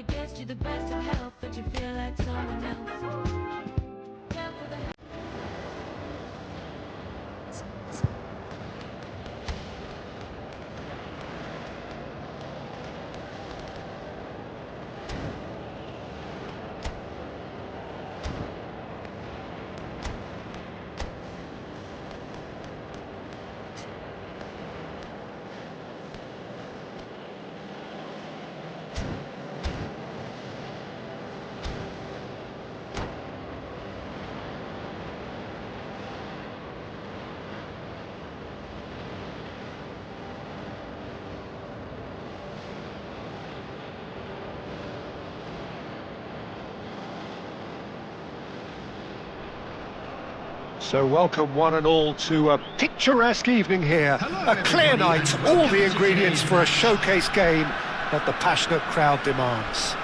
Gets you the best of health, but you feel like someone else. So welcome one and all to a picturesque evening here. A clear night, all the ingredients for a showcase game that the passionate crowd demands.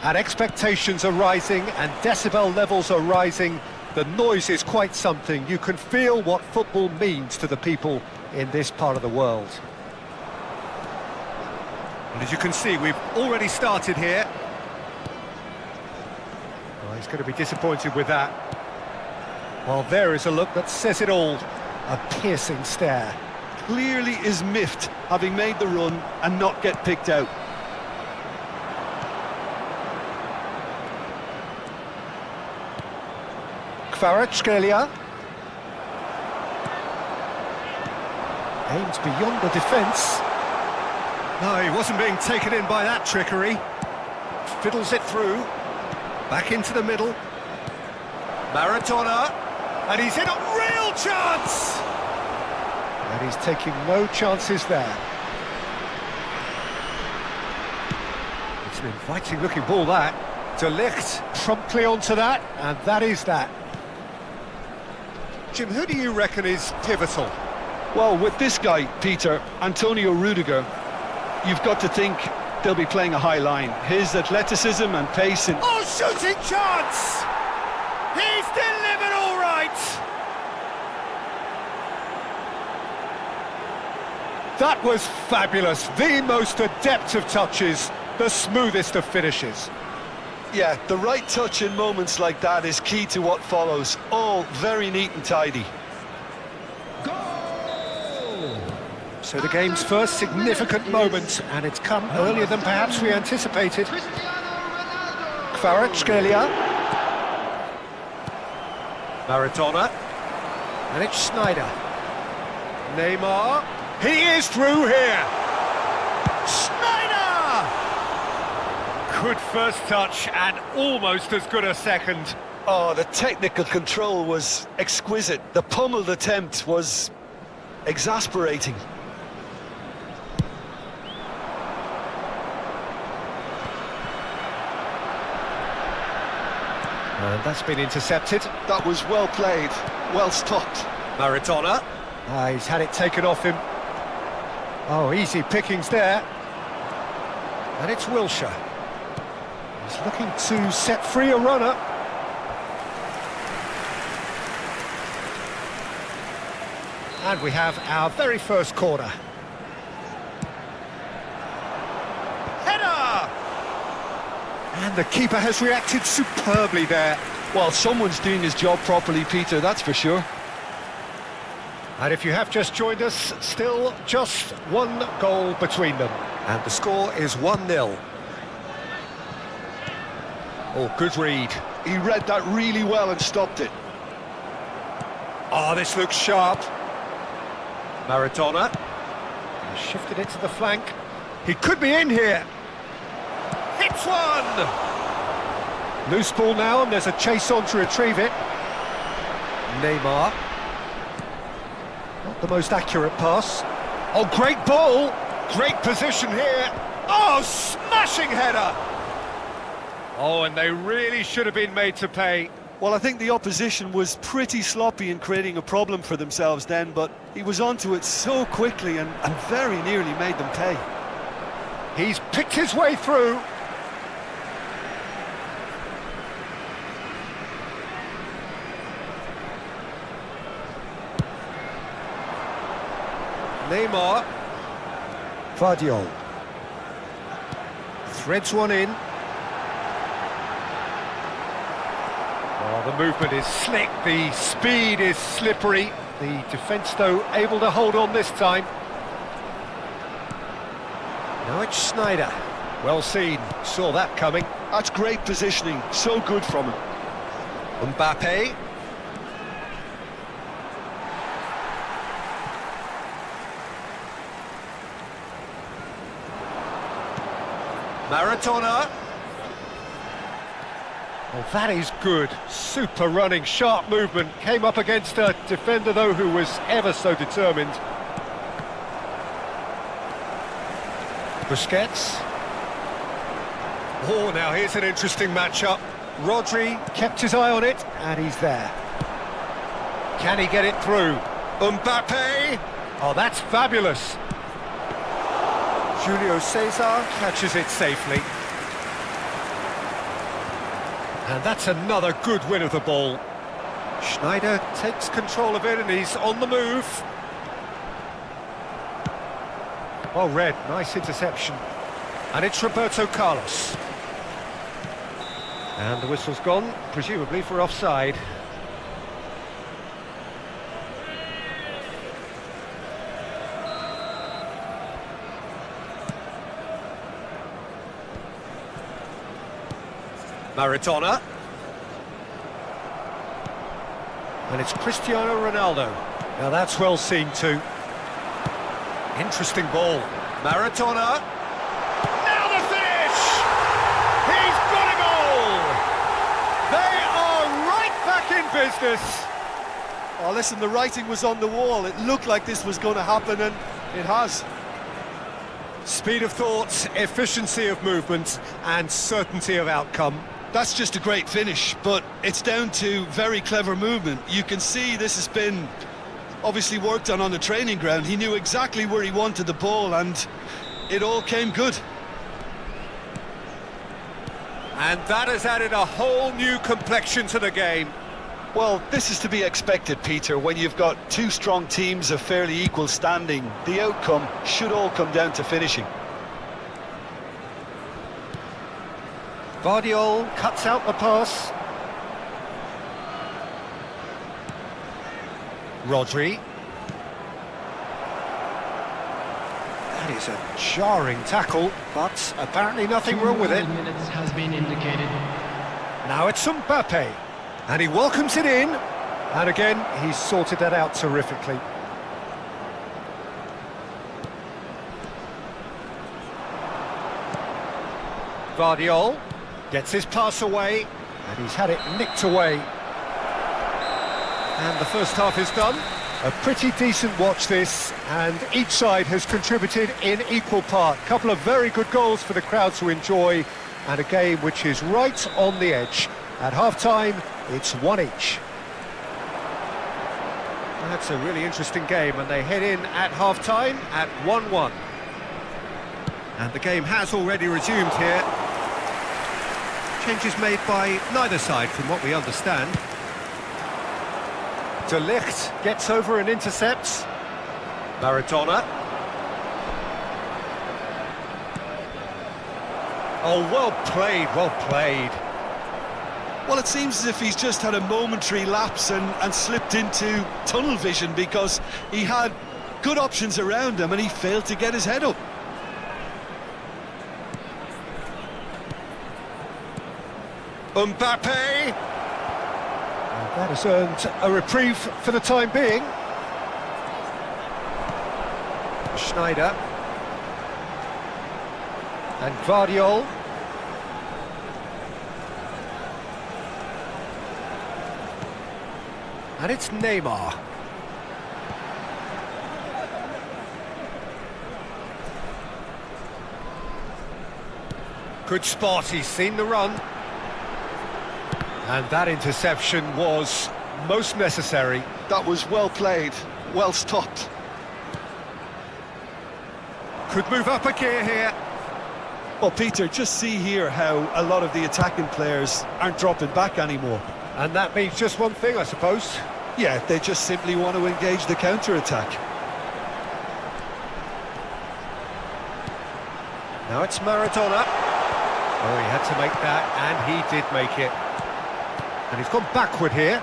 And expectations are rising and decibel levels are rising. The noise is quite something. You can feel what football means to the people in this part of the world. And as you can see, we've already started here. He's going to be disappointed with that. Well, there is a look that says it all. A piercing stare. Clearly is miffed, having made the run and not get picked out. Kvaratskhelia. Aims beyond the defence. No, he wasn't being taken in by that trickery. Fiddles it through. Back into the middle. Maradona. And he's in a real chance! And he's taking no chances there. It's an inviting looking ball, that. De Ligt promptly onto that, and that is that. Jim, who do you reckon is pivotal? Well, with this guy, Peter, Antonio Rudiger, you've got to think they'll be playing a high line. His athleticism and pace and... Oh, shooting chance! He's delivered all right! That was fabulous. The most adept of touches, the smoothest of finishes. Yeah, the right touch in moments like that is key to what follows. All very neat and tidy. So the game's first significant moment, and it's come earlier than perhaps we anticipated. Kvaratskhelia. Maradona. And it's Schneider. Neymar. He is through here. Schneider! Good first touch and almost as good a second. Oh, the technical control was exquisite. The pummeled attempt was exasperating. And that's been intercepted. That was well played, well stopped. Maradona. He's had it taken off him. Oh, easy pickings there. And it's Wilshere. He's looking to set free a runner. And we have our very first corner. Header! And the keeper has reacted superbly there. Well, someone's doing his job properly, Peter, that's for sure. And if you have just joined us, still just one goal between them. And the score is 1-0. Oh, good read. He read that really well and stopped it. Oh, this looks sharp. Maradona. He shifted it to the flank. He could be in here. Hits one! Loose ball now, and there's a chase on to retrieve it. Neymar. Not the most accurate pass. Oh, great ball! Great position here. Oh, smashing header! Oh, and they really should have been made to pay. Well, I think the opposition was pretty sloppy in creating a problem for themselves then, but he was onto it so quickly and very nearly made them pay. He's picked his way through. Neymar. Vardiol. Threads one in. Oh, the movement is slick, the speed is slippery. The defence, though, able to hold on this time. Now it's Schneider. Well seen, saw that coming. That's great positioning, so good from him. Mbappe. Maradona. Oh, that is good. Super running, sharp movement. Came up against a defender, though, who was ever so determined. Busquets. Oh, now here's an interesting matchup. Rodri kept his eye on it, and he's there. Can he get it through? Mbappe! Oh, that's fabulous. Julio Cesar catches it safely. And that's another good win of the ball. Schneider takes control of it and he's on the move. Well read, nice interception. And it's Roberto Carlos. And the whistle's gone, presumably for offside. Maradona. And it's Cristiano Ronaldo. Now that's well seen too. Interesting ball. Maradona. Now the finish! He's got a goal! They are right back in business. Oh, listen, the writing was on the wall. It looked like this was going to happen, and it has. Speed of thought, efficiency of movement, and certainty of outcome. That's just a great finish, but it's down to very clever movement. You can see this has been obviously worked on the training ground. He knew exactly where he wanted the ball, and it all came good. And that has added a whole new complexion to the game. Well, this is to be expected, Peter. When you've got two strong teams of fairly equal standing, the outcome should all come down to finishing. Vardiol cuts out the pass. Rodri. That is a jarring tackle, but apparently nothing wrong with it. Minutes has been indicated. Now it's Mbappe, and he welcomes it in, and again he's sorted that out terrifically. Vardiol gets his pass away, and he's had it nicked away. And the first half is done. A pretty decent watch this, and each side has contributed in equal part. Couple of very good goals for the crowd to enjoy, and a game which is right on the edge. At half-time, it's one each. That's a really interesting game, and they head in at half-time at 1-1. And the game has already resumed here. Changes made by neither side, from what we understand. De Ligt gets over and intercepts. Maradona. Oh, well played, well played. Well, it seems as if he's just had a momentary lapse and slipped into tunnel vision, because he had good options around him and he failed to get his head up. Mbappe. That has earned a reprieve for the time being. Schneider. And Vardiol. And it's Neymar. Good spot, he's seen the run. And that interception was most necessary. That was well played, well stopped. Could move up a gear here. Well, Peter, just see here how a lot of the attacking players aren't dropping back anymore. And that means just one thing, I suppose. Yeah, they just simply want to engage the counter-attack. Now it's Maradona. Oh, he had to make that, and he did make it. And he's gone backward here.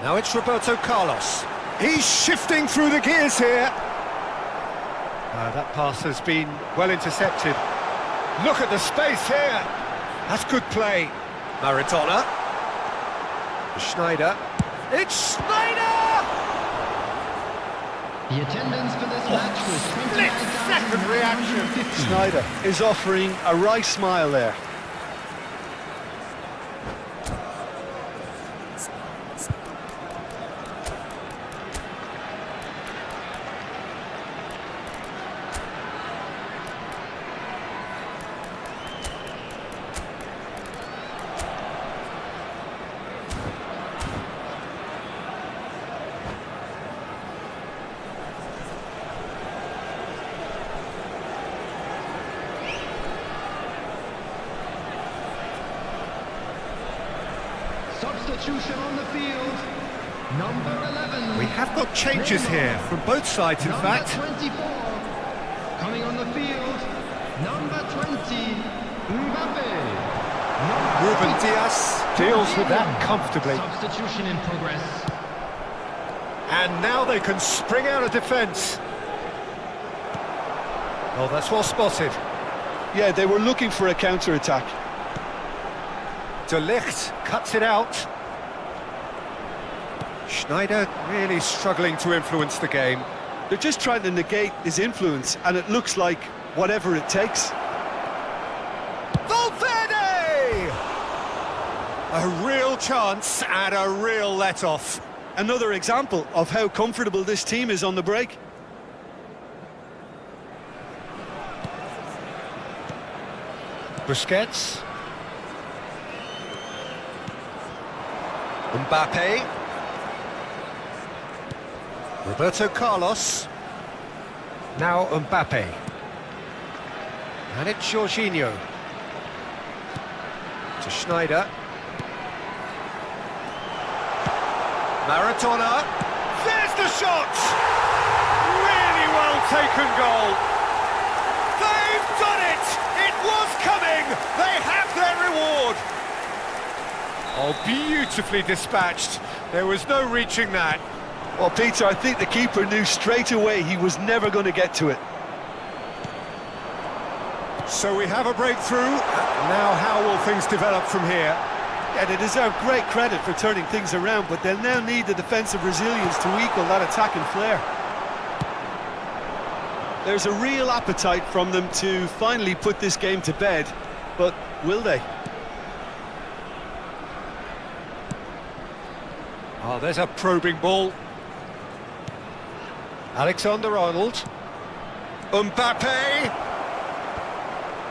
Now it's Roberto Carlos. He's shifting through the gears here. That pass has been well intercepted. Look at the space here. That's good play. Maradona. Schneider. It's Schneider! The attendance for this match was Split-second reaction. Schneider is offering a wry smile there. Substitution on the field. Number 11. We have got changes here from both sides, in fact. Number 24. Coming on the field. Number 20. Mbappe. Ruben Dias deals with that comfortably. Substitution in progress. And now they can spring out of defence. Oh, that's well spotted. Yeah, they were looking for a counter-attack. De Ligt cuts it out. Schneider really struggling to influence the game. They're just trying to negate his influence, and it looks like whatever it takes. Valverde! A real chance and a real let-off. Another example of how comfortable this team is on the break. Busquets. Mbappe. Roberto Carlos. Now Mbappe. And it's Jorginho. To Schneider. Maradona. There's the shot! Really well taken goal. They've done it! It was coming! They have their reward! Oh, beautifully dispatched. There was no reaching that. Well, Peter, I think the keeper knew straight away he was never going to get to it. So we have a breakthrough. Now how will things develop from here? Yeah, they deserve great credit for turning things around, but they'll now need the defensive resilience to equal that attacking flair. There's a real appetite from them to finally put this game to bed, but will they? Oh, there's a probing ball. Alexander-Arnold. Mbappe.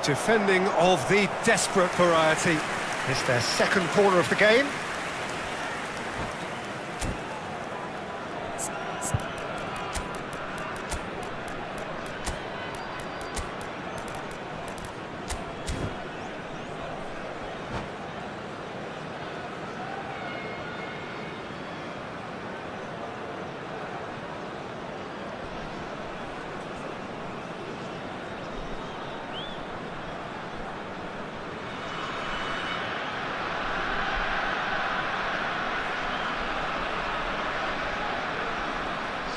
Defending of the desperate variety. It's their second corner of the game.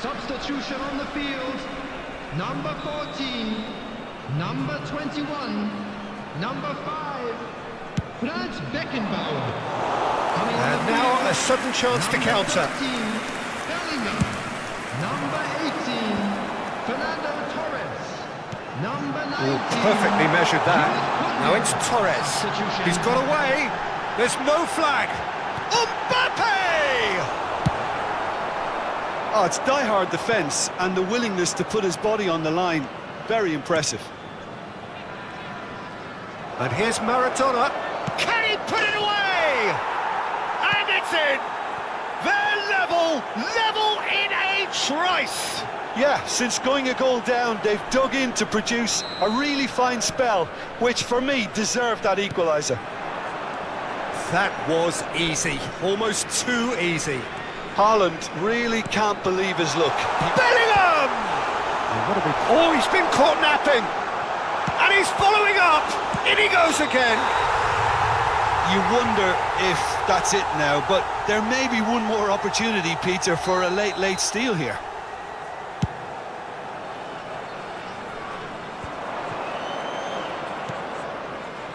Substitution on the field. Number 14. Number 21. Number 5. Franz Beckenbauer. And now a sudden chance to counter. 13, Bellingham. Number 18. Fernando Torres. Number 19. Perfectly measured that. Now it's Torres. Substitution. He's got away. There's no flag. Oh, it's die-hard defence and the willingness to put his body on the line. Very impressive. And here's Maradona. Can he put it away? And it's in! They're level in a trice! Yeah, since going a goal down, they've dug in to produce a really fine spell, which for me deserved that equaliser. That was easy, almost too easy. Haaland really can't believe his luck. Bellingham! Oh, he's been caught napping! And he's following up! In he goes again! You wonder if that's it now, but there may be one more opportunity, Peter, for a late steal here.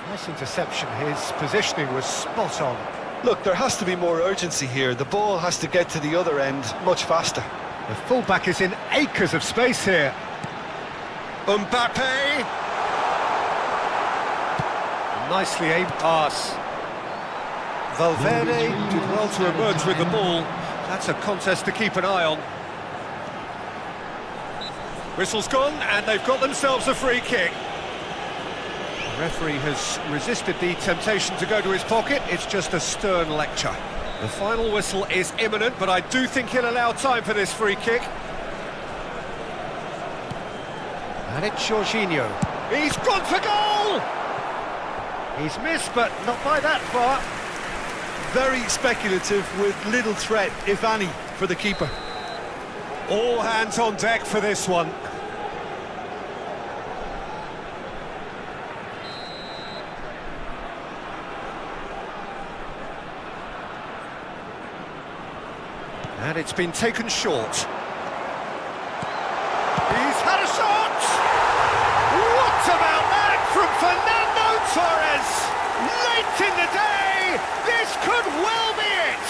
Nice interception, his positioning was spot on. Look, there has to be more urgency here. The ball has to get to the other end much faster. The fullback is in acres of space here. Mbappe! Nicely aimed pass. Valverde did well to emerge with the ball. That's a contest to keep an eye on. Whistle's gone, and they've got themselves a free kick. The referee has resisted the temptation to go to his pocket. It's just a stern lecture. The final whistle is imminent, but I do think he'll allow time for this free kick. And it's Jorginho. He's gone for goal! He's missed, but not by that far. Very speculative with little threat, if any, for the keeper. All hands on deck for this one. And it's been taken short. He's had a shot! What about that from Fernando Torres? Late in the day, this could well be it!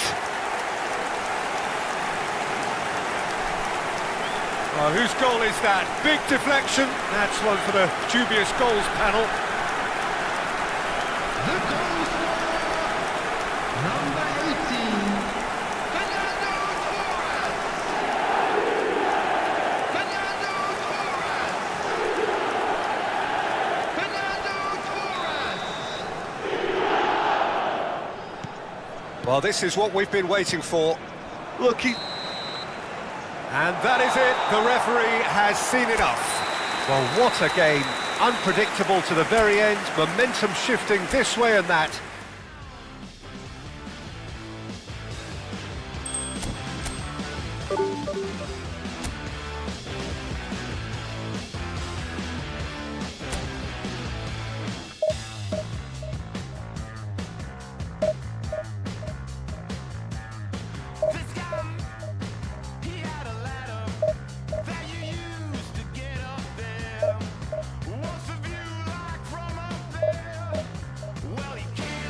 Oh, whose goal is that? Big deflection. That's one for the dubious goals panel. The goal scorer, number 18, Fernando Torres. Fernando Torres. Fernando Torres. Well, this is what we've been waiting for. Look, And that is it, the referee has seen enough. Well, what a game, unpredictable to the very end, momentum shifting this way and that. What's the view like from up there? Well, you can't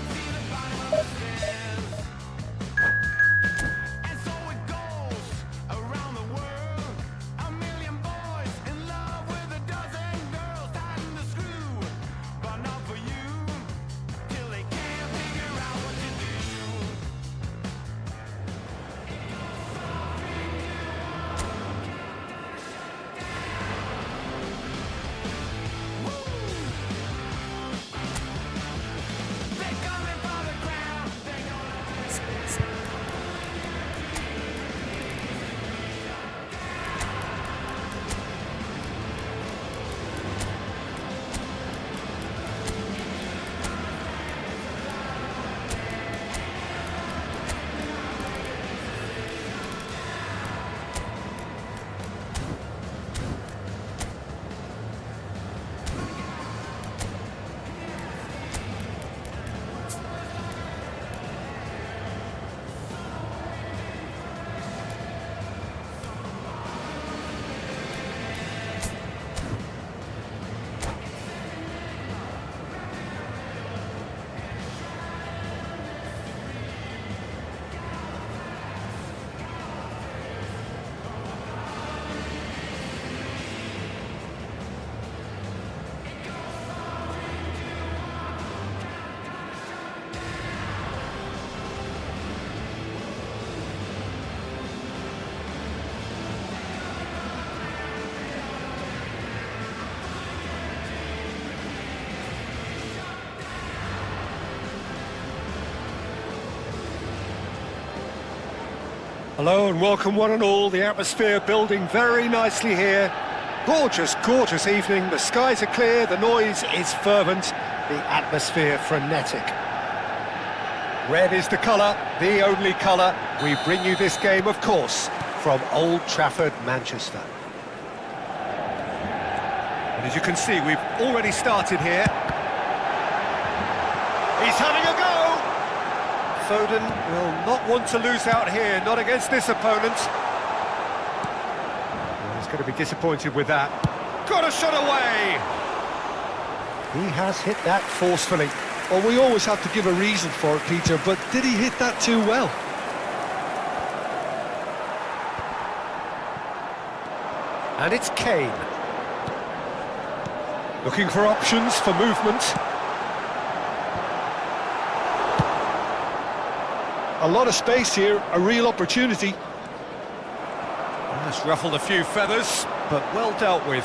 Hello and welcome one and all. The atmosphere building very nicely here. Gorgeous, gorgeous evening. The skies are clear, the noise is fervent, the atmosphere frenetic. Red is the colour, the only colour. We bring you this game, of course, from Old Trafford, Manchester. And as you can see, we've already started here. He's having a go! Foden will not want to lose out here, not against this opponent. He's going to be disappointed with that. Got a shot away! He has hit that forcefully. Well, we always have to give a reason for it, Peter, but did he hit that too well? And it's Kane. Looking for options for movement. A lot of space here, a real opportunity. Just ruffled a few feathers, but well dealt with.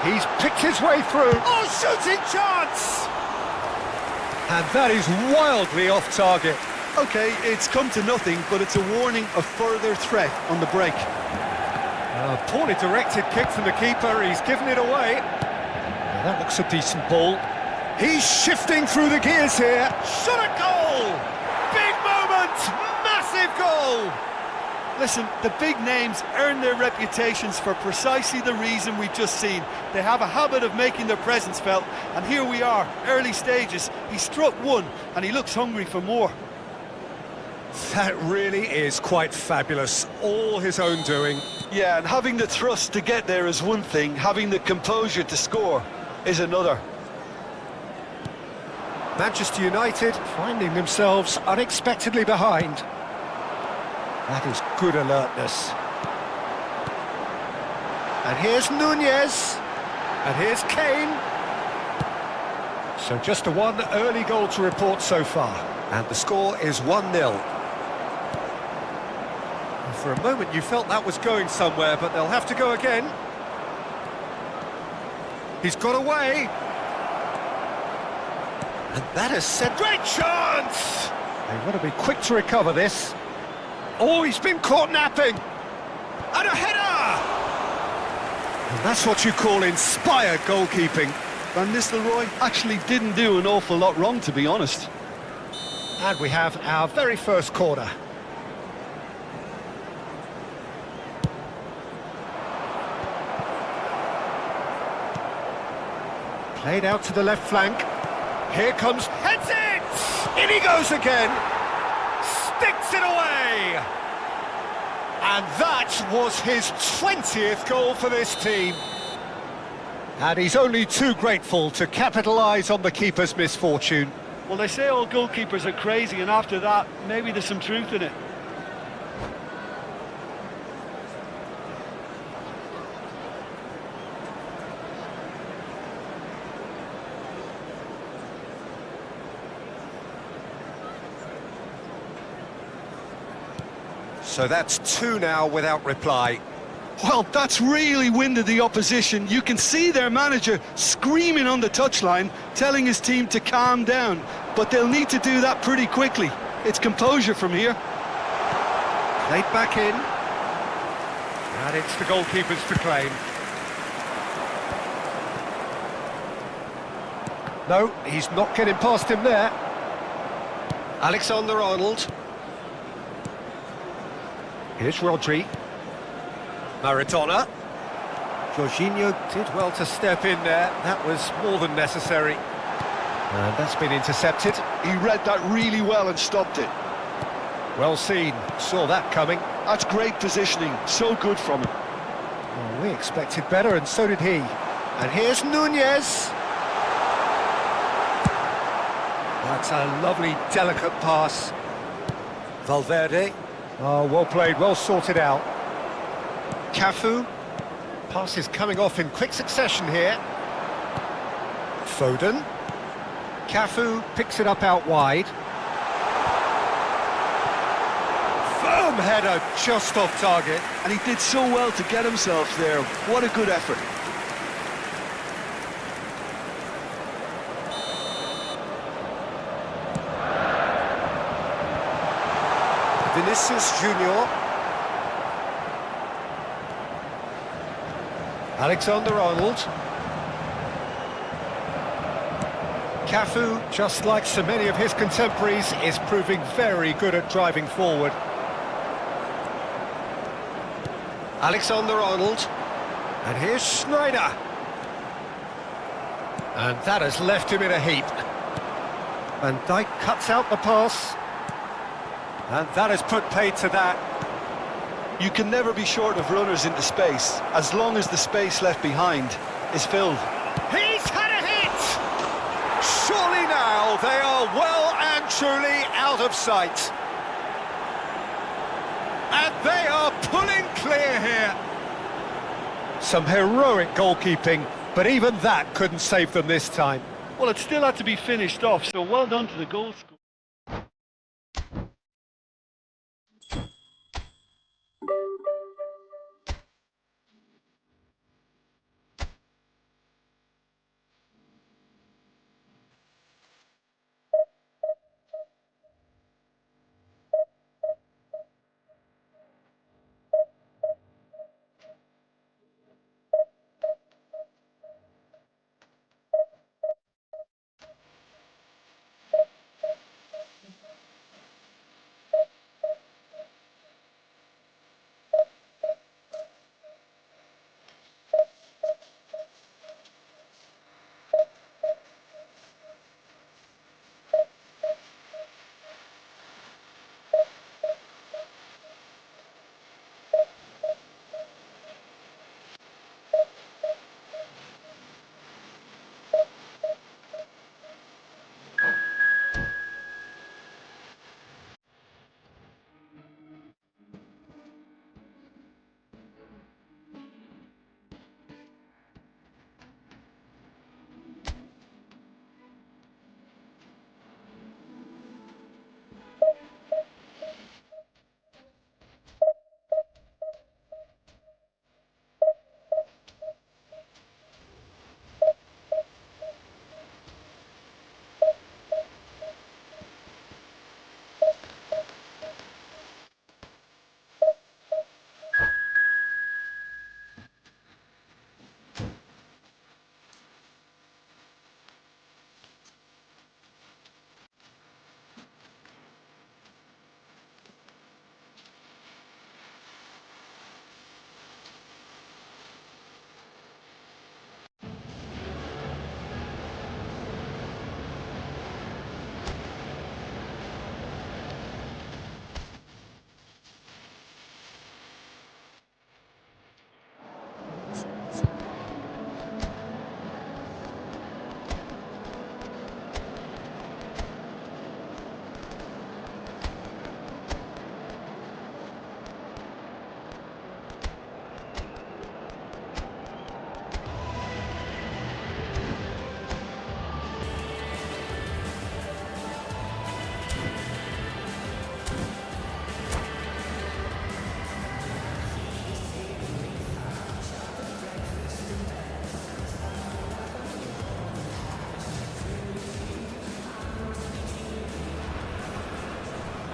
He's picked his way through. Oh, shooting chance! And that is wildly off target. Okay, it's come to nothing, but it's a warning of further threat on the break. Poorly directed kick from the keeper, he's given it away. Now that looks a decent ball. He's shifting through the gears here. Shot a goal! Big moment! Massive goal! Listen, the big names earn their reputations for precisely the reason we've just seen. They have a habit of making their presence felt, and here we are, early stages. He struck one, and he looks hungry for more. That really is quite fabulous. All his own doing. Yeah, and having the thrust to get there is one thing, having the composure to score is another. Manchester United finding themselves unexpectedly behind. That is good alertness. And here's Nunez. And here's Kane. So just the one early goal to report so far. And the score is 1-0. For a moment you felt that was going somewhere, but they'll have to go again. He's got away. And that has set... Great chance! They've got to be quick to recover this. Oh, he's been caught napping! And a header! And that's what you call inspired goalkeeping. Van Nistelrooy actually didn't do an awful lot wrong, to be honest. And we have our very first corner. Played out to the left flank. Here comes, heads it! In he goes again! Sticks it away! And that was his 20th goal for this team. And he's only too grateful to capitalise on the keeper's misfortune. Well, they say all goalkeepers are crazy, and after that, maybe there's some truth in it. So that's two now without reply. Well, that's really winded the opposition. You can see their manager screaming on the touchline, telling his team to calm down. But they'll need to do that pretty quickly. It's composure from here. Played back in. And it's the goalkeepers to claim. No, he's not getting past him there. Alexander-Arnold. Here's Rodri. Maradona. Jorginho did well to step in there. That was more than necessary. And that's been intercepted. He read that really well and stopped it. Well seen. Saw that coming. That's great positioning. So good from him. Well, we expected better, and so did he. And here's Nunez. That's a lovely, delicate pass. Valverde. Oh, well played, well sorted out. Cafu. Pass is coming off in quick succession here. Foden. Cafu picks it up out wide. Firm header just off target. And he did so well to get himself there. What a good effort. Vinicius Junior. Alexander-Arnold. Cafu, just like so many of his contemporaries, is proving very good at driving forward. Alexander-Arnold. And here's Schneider. And that has left him in a heap. Van Dijk cuts out the pass. And that has put paid to that. You can never be short of runners into space, as long as the space left behind is filled. He's had a hit! Surely now they are well and truly out of sight. And they are pulling clear here. Some heroic goalkeeping, but even that couldn't save them this time. Well, it still had to be finished off, so well done to the goal scorer.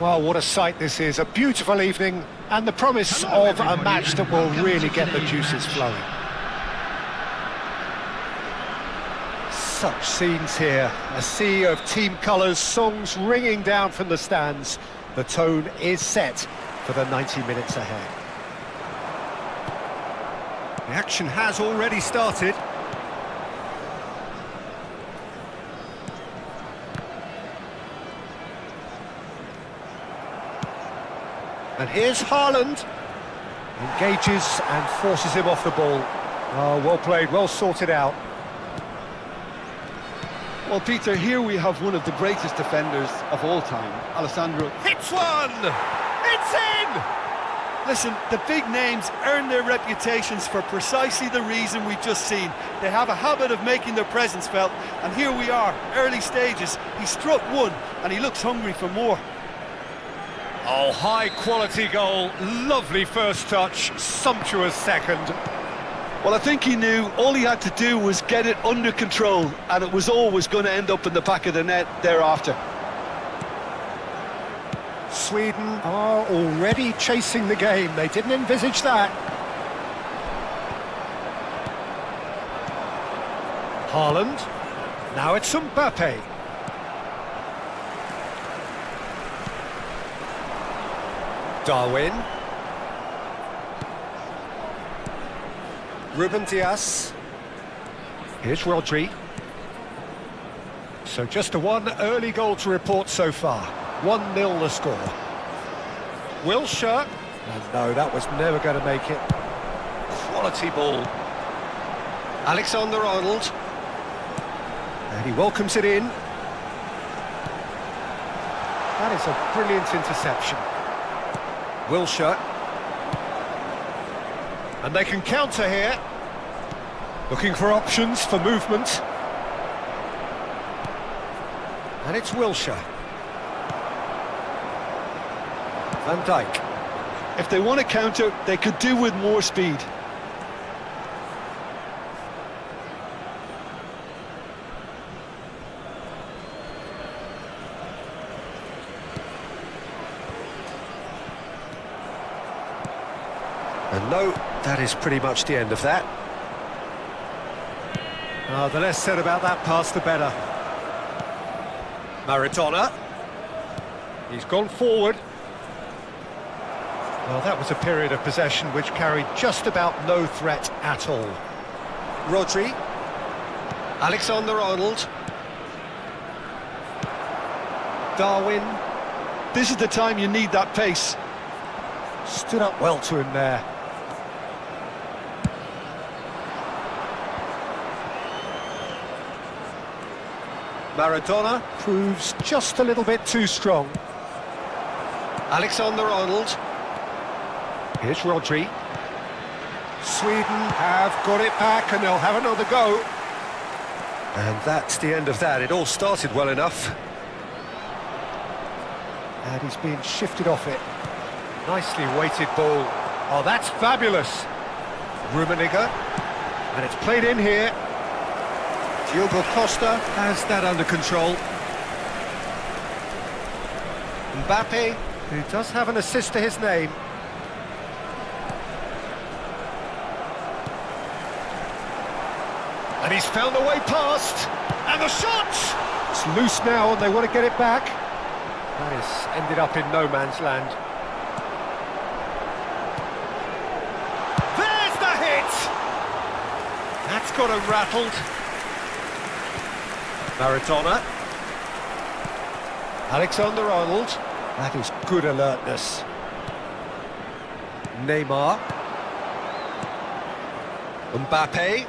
Well, what a sight this is. A beautiful evening and the promise of a match that will really get the juices flowing. Such scenes here. A sea of team colours, songs ringing down from the stands. The tone is set for the 90 minutes ahead. The action has already started. And here's Haaland. Engages and forces him off the ball. Oh, well played, well sorted out. Well, Peter, here we have one of the greatest defenders of all time, Alessandro. Hits one! It's in! Listen, the big names earn their reputations for precisely the reason we've just seen. They have a habit of making their presence felt, and here we are, early stages. He struck one, and he looks hungry for more. Oh, high-quality goal, lovely first touch, sumptuous second. Well, I think he knew all he had to do was get it under control, and it was always going to end up in the back of the net thereafter. Sweden are already chasing the game. They didn't envisage that. Haaland. Now it's Mbappe. Darwin. Ruben Dias. Here's Rodri. So just a one early goal to report so far. 1-0 the score. Wilshere. And no, that was never going to make it. Quality ball. Alexander-Arnold. And he welcomes it in. That is a brilliant interception. Wilshere. And they can counter here. Looking for options for movement. And it's Wilshere. Van Dijk. If they want to counter, they could do with more speed. And no, that is pretty much the end of that. Oh, the less said about that pass, the better. Maradona. He's gone forward. Well, that was a period of possession which carried just about no threat at all. Rodri. Alexander-Arnold. Darwin. This is the time you need that pace. Stood up well to him there. Maradona proves just a little bit too strong. Alexander-Arnold. Here's Rodri. Sweden have got it back and they'll have another go. And that's the end of that. It all started well enough. And he's being shifted off it. Nicely weighted ball. Oh, that's fabulous. Rummenigge. And it's played in here. Diogo Costa has that under control. Mbappe, who does have an assist to his name. And he's found a way past. And the shot! It's loose now and they want to get it back. That has ended up in no man's land. There's the hit! That's got him rattled. Maradona. Alexander-Arnold. That is good alertness. Neymar. Mbappe.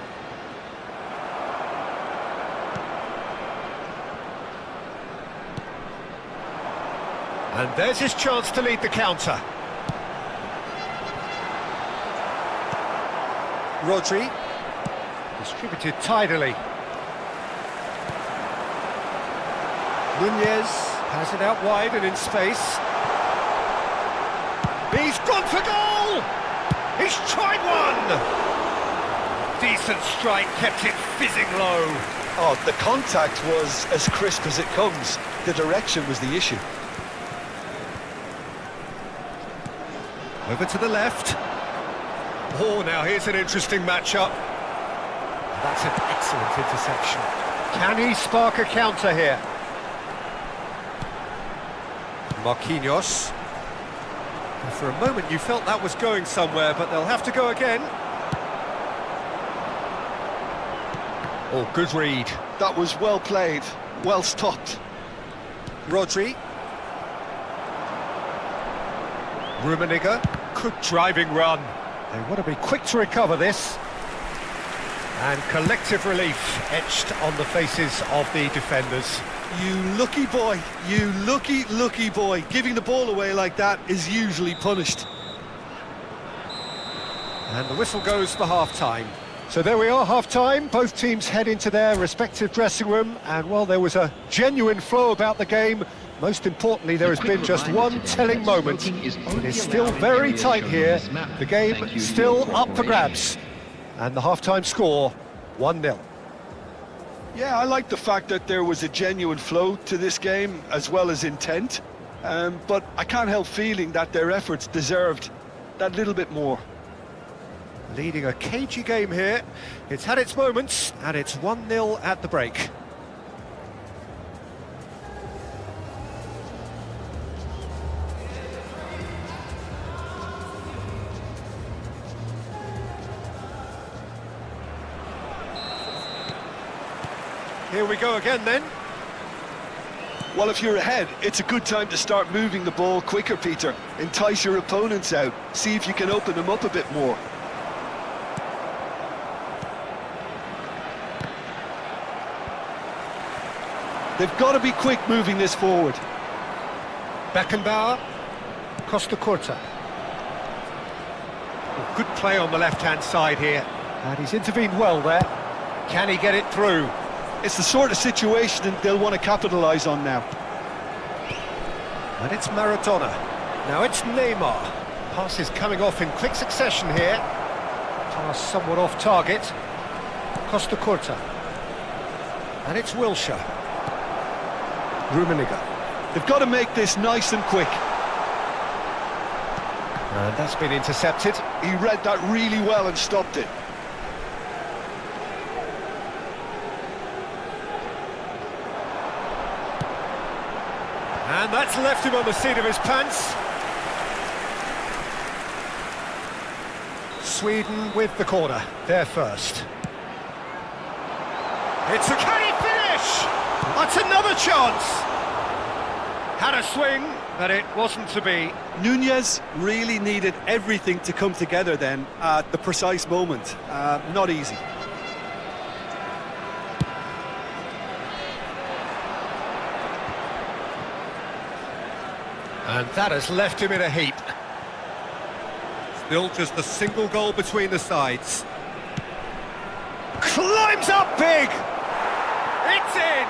And there's his chance to lead the counter. Rodri. Distributed tidily. Nunez has it out wide and in space. He's gone for goal! He's tried one! Decent strike, kept it fizzing low. Oh, the contact was as crisp as it comes. The direction was the issue. Over to the left. Oh, now here's an interesting matchup. That's an excellent interception. Can he spark a counter here? Marquinhos. And for a moment you felt that was going somewhere, but they'll have to go again. Oh, good read. That was well played, well stopped. Rodri. Rummenigge. Good driving run. They want to be quick to recover this. And collective relief etched on the faces of the defenders. You lucky boy, you lucky boy. Giving the ball away like that is usually punished. And the whistle goes for half-time. So there we are, half-time. Both teams head into their respective dressing room. And while there was a genuine flow about the game, most importantly, there has been just one telling moment. It is still very tight here. The game still up for grabs. And the half-time score, 1-0. Yeah, I like the fact that there was a genuine flow to this game, as well as intent. but I can't help feeling that their efforts deserved that little bit more. Leading a cagey game here. It's had its moments, and it's 1-0 at the break. Here we go again then. Well, if you're ahead, it's a good time to start moving the ball quicker, Peter. Entice your opponents out. See if you can open them up a bit more. They've got to be quick moving this forward. Beckenbauer, Costa Curta. Oh, good play on the left-hand side here. And he's intervened well there. Can he get it through? It's the sort of situation that they'll want to capitalise on now. And it's Maradona. Now it's Neymar. Pass is coming off in quick succession here. Pass somewhat off target. Costa Curta. And it's Wilshere. Rummenigge. They've got to make this nice and quick. And that's been intercepted. He read that really well and stopped it. And that's left him on the seat of his pants. Sweden with the corner. They're first. It's a... Can he finish? That's another chance. Had a swing, but it wasn't to be. Nunez really needed everything to come together then at the precise moment. Not easy. And that has left him in a heap. Still just a single goal between the sides. Climbs up big! It's in!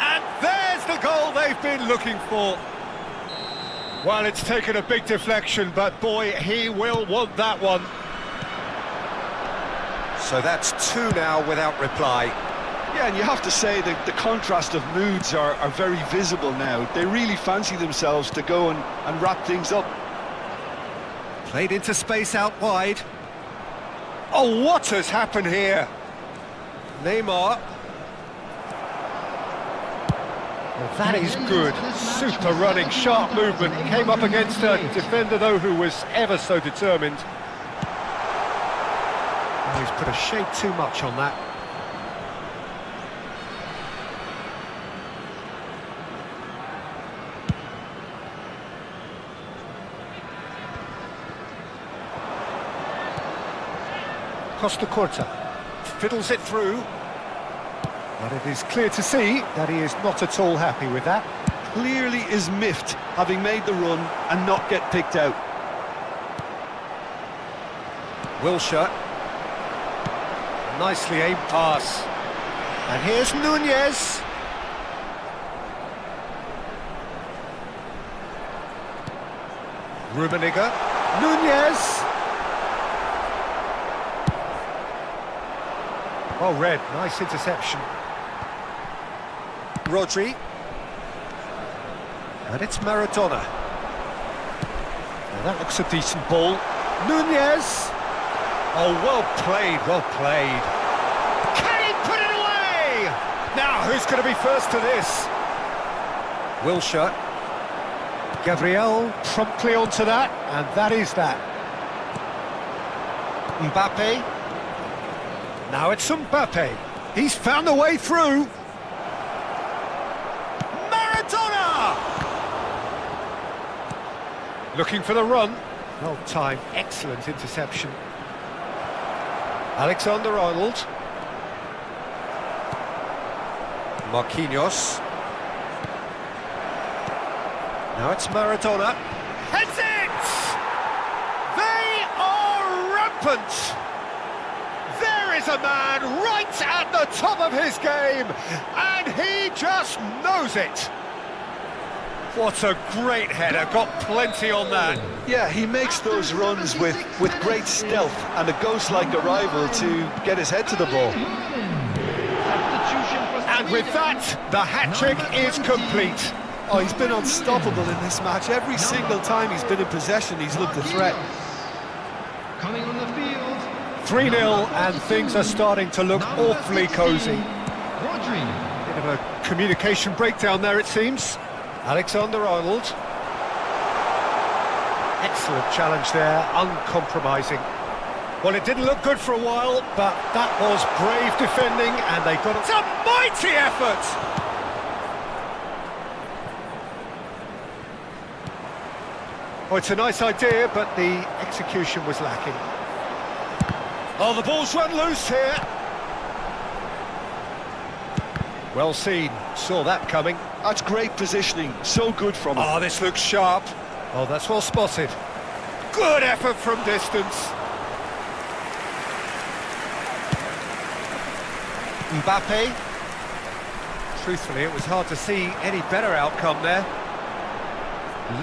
And there's the goal they've been looking for. Well, it's taken a big deflection, but boy, he will want that one. So that's 2 now without reply. Yeah, and you have to say that the contrast of moods are very visible now. They really fancy themselves to go and wrap things up. Played into space out wide. Oh, what has happened here? Neymar. Well, that is good. Super running, sharp movement. Came up against a defender, though, who was ever so determined. Oh, he's put a shade too much on that. Costa Curta fiddles it through, but it is clear to see that he is not at all happy with that. Clearly is miffed, having made the run and not get picked out. Wilshere. Nicely aimed pass. And here's Nunez. Rummenigge. Nunez. Well read, nice interception. Rodri. And it's Maradona. Now that looks a decent ball. Nunez. Oh, well played, well played. Can he put it away? Now, who's going to be first to this? Wilshere. Gabriel promptly onto that, and that is that. Mbappe. Now it's Mbappe. He's found a way through. Maradona! Looking for the run. Well timed, excellent interception. Alexander-Arnold. Marquinhos. Now it's Maradona. Heads it! They are rampant! There is a man right at the top of his game, and he just knows it. What a great header, got plenty on that. Yeah, he makes those runs with great stealth and a ghost-like arrival to get his head to the ball. And with that, the hat-trick is complete. Oh, he's been unstoppable in this match. Every single time he's been in possession, he's looked a threat. Coming on the field. 3-0, and things are starting to look Number awfully 16, cosy. Rodri. Bit of a communication breakdown there, it seems. Alexander-Arnold. Excellent challenge there, uncompromising. Well, it didn't look good for a while, but that was brave defending, and they got it. It's a mighty effort! Oh, it's a nice idea, but the execution was lacking. Oh, the ball's run loose here. Well seen, saw that coming. That's great positioning, so good from him. Oh, this looks sharp. Oh, that's well spotted. Good effort from distance. Mbappe. Truthfully, it was hard to see any better outcome there.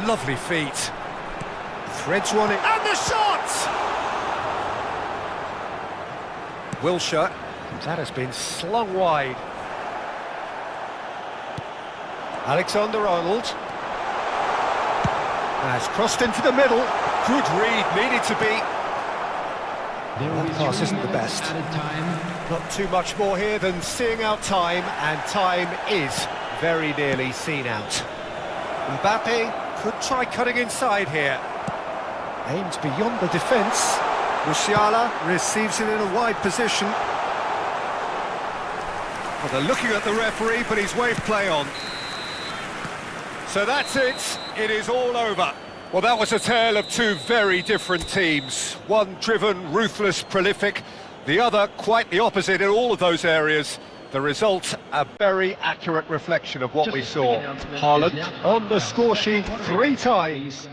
Lovely feet. Threads one in. And the shot! Wilshere. That has been slung wide. Alexander-Arnold. Has crossed into the middle. Good read, needed to be. That pass isn't the best. Not too much more here than seeing out time, and time is very nearly seen out. Mbappe could try cutting inside here. Aims beyond the defence. Musiala receives it in a wide position. Well, they're looking at the referee, but he's waved play on. So that's it, it is all over. Well, that was a tale of two very different teams. One driven, ruthless, prolific, the other quite the opposite in all of those areas. The result, a very accurate reflection of what we saw. Haaland on the score sheet 3 times.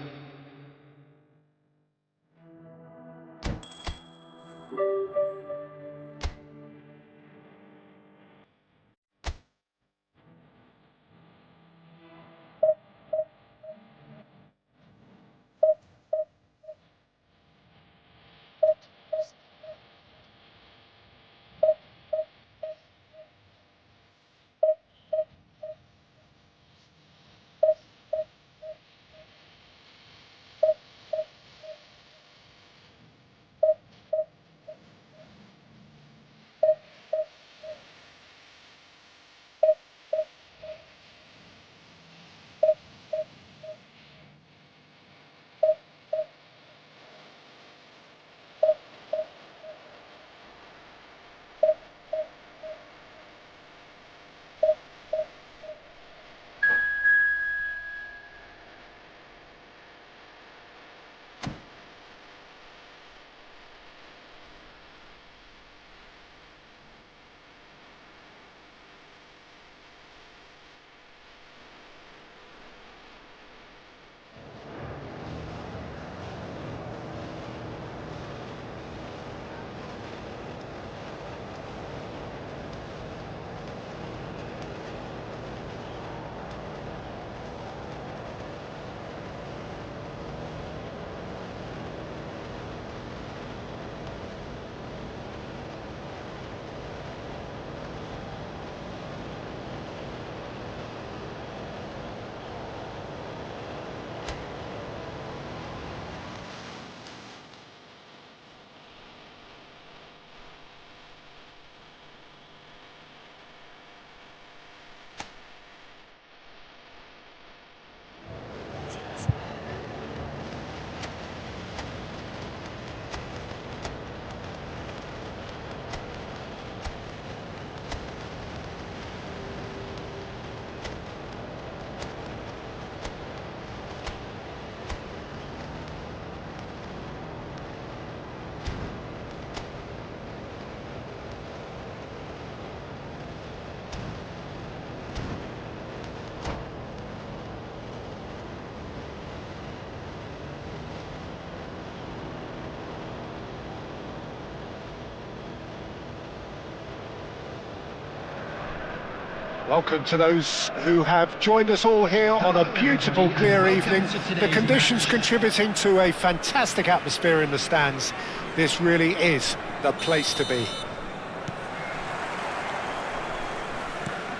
Welcome to those who have joined us all here on a beautiful, clear evening. The conditions contributing to a fantastic atmosphere in the stands. This really is the place to be.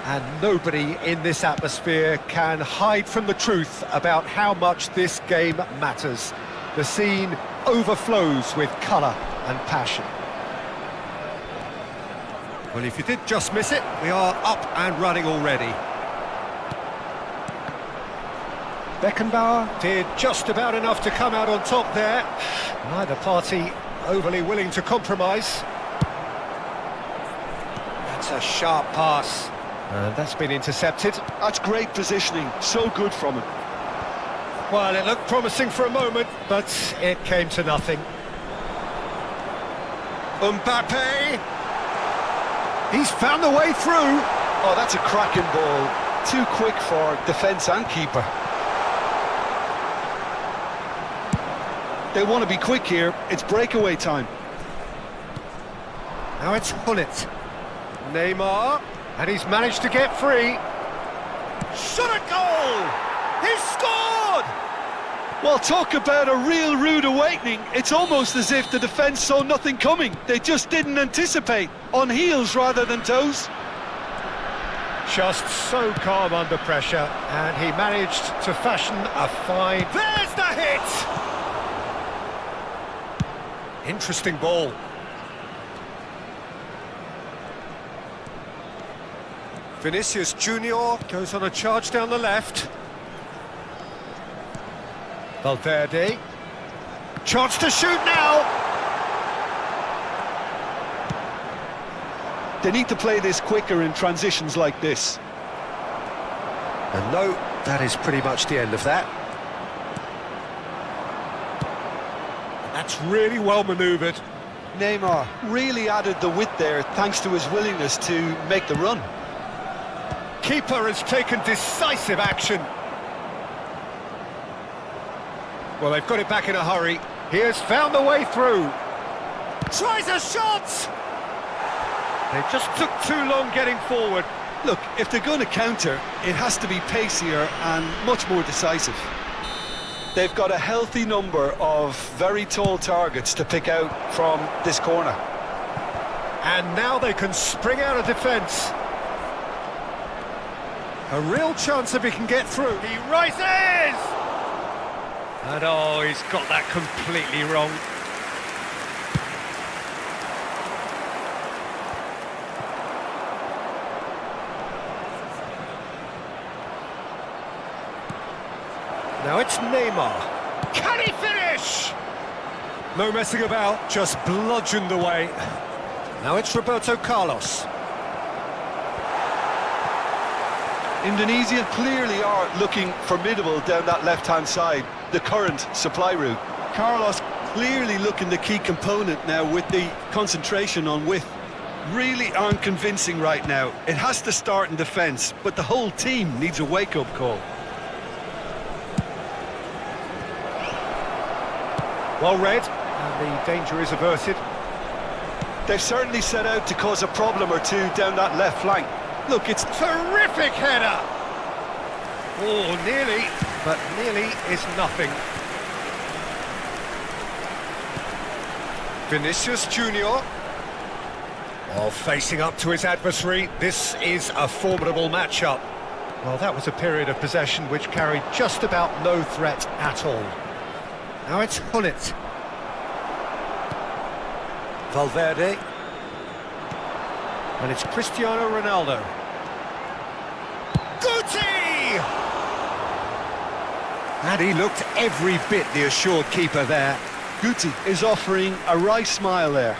And nobody in this atmosphere can hide from the truth about how much this game matters. The scene overflows with colour and passion. Well, if you did just miss it, we are up and running already. Beckenbauer did just about enough to come out on top there. Neither party overly willing to compromise. That's a sharp pass. And that's been intercepted. That's great positioning, so good from him. Well, it looked promising for a moment, but it came to nothing. Mbappe! He's found the way through! Oh, that's a cracking ball. Too quick for defence and keeper. They want to be quick here, it's breakaway time. Now it's Hullet. Neymar, and he's managed to get free. Shot a goal! He's scored! Well, talk about a real rude awakening. It's almost as if the defence saw nothing coming. They just didn't anticipate. On heels rather than toes. Just so calm under pressure, and he managed to fashion a fine... There's the hit! Interesting ball. Vinicius Junior goes on a charge down the left. Valverde. Chance to shoot now! They need to play this quicker in transitions like this. And no, that is pretty much the end of that. That's really well manoeuvred. Neymar really added the width there thanks to his willingness to make the run. Keeper has taken decisive action. Well, they've got it back in a hurry. He has found the way through. Tries a shot! They just took too long getting forward. Look, if they're going to counter, it has to be pacier and much more decisive. They've got a healthy number of very tall targets to pick out from this corner. And now they can spring out of defence. A real chance if he can get through. He rises! And oh, he's got that completely wrong. Now it's Neymar. Can he finish? No messing about, just bludgeoned away. Now it's Roberto Carlos. Indonesia clearly are looking formidable down that left-hand side, the current supply route. Carlos clearly looking the key component now with the concentration on width. Really aren't convincing right now. It has to start in defence, but the whole team needs a wake-up call. Well read, and the danger is averted. They've certainly set out to cause a problem or two down that left flank. Look, it's Terrific header! Oh, nearly, but nearly is nothing. Vinicius Junior. Oh, facing up to his adversary, this is a formidable matchup. Well, that was a period of possession which carried just about no threat at all. Now it's Hullet. Valverde. And it's Cristiano Ronaldo. Guti! And he looked every bit the assured keeper there. Guti is offering a wry smile there.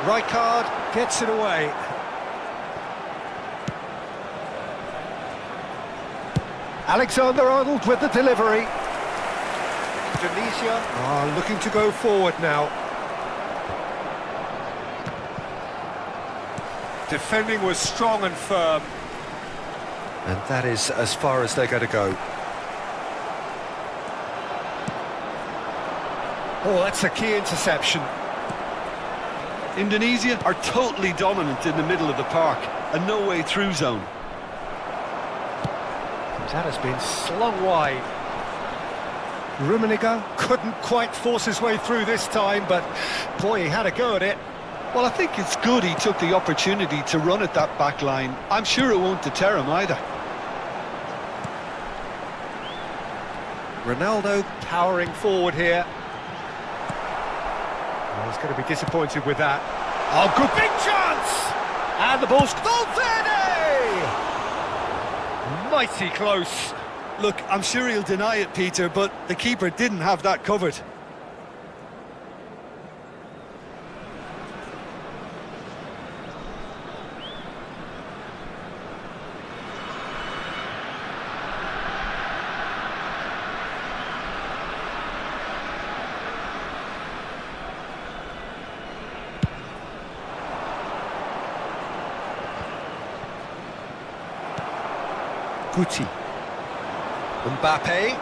Rijkaard gets it away. Alexander-Arnold with the delivery. Indonesia are looking to go forward now. Defending was strong and firm. And that is as far as they're going to go. Oh, that's a key interception. Indonesia are totally dominant in the middle of the park, a no-way through zone. That has been slung wide. Rummenigge couldn't quite force his way through this time, but boy, he had a go at it. Well, I think it's good he took the opportunity to run at that back line. I'm sure it won't deter him either. Ronaldo powering forward here. Oh, he's going to be disappointed with that. Oh, good big chance! And the ball's Valverde! Mighty close. Look, I'm sure he'll deny it, Peter, but the keeper didn't have that covered. Guti. Mbappe.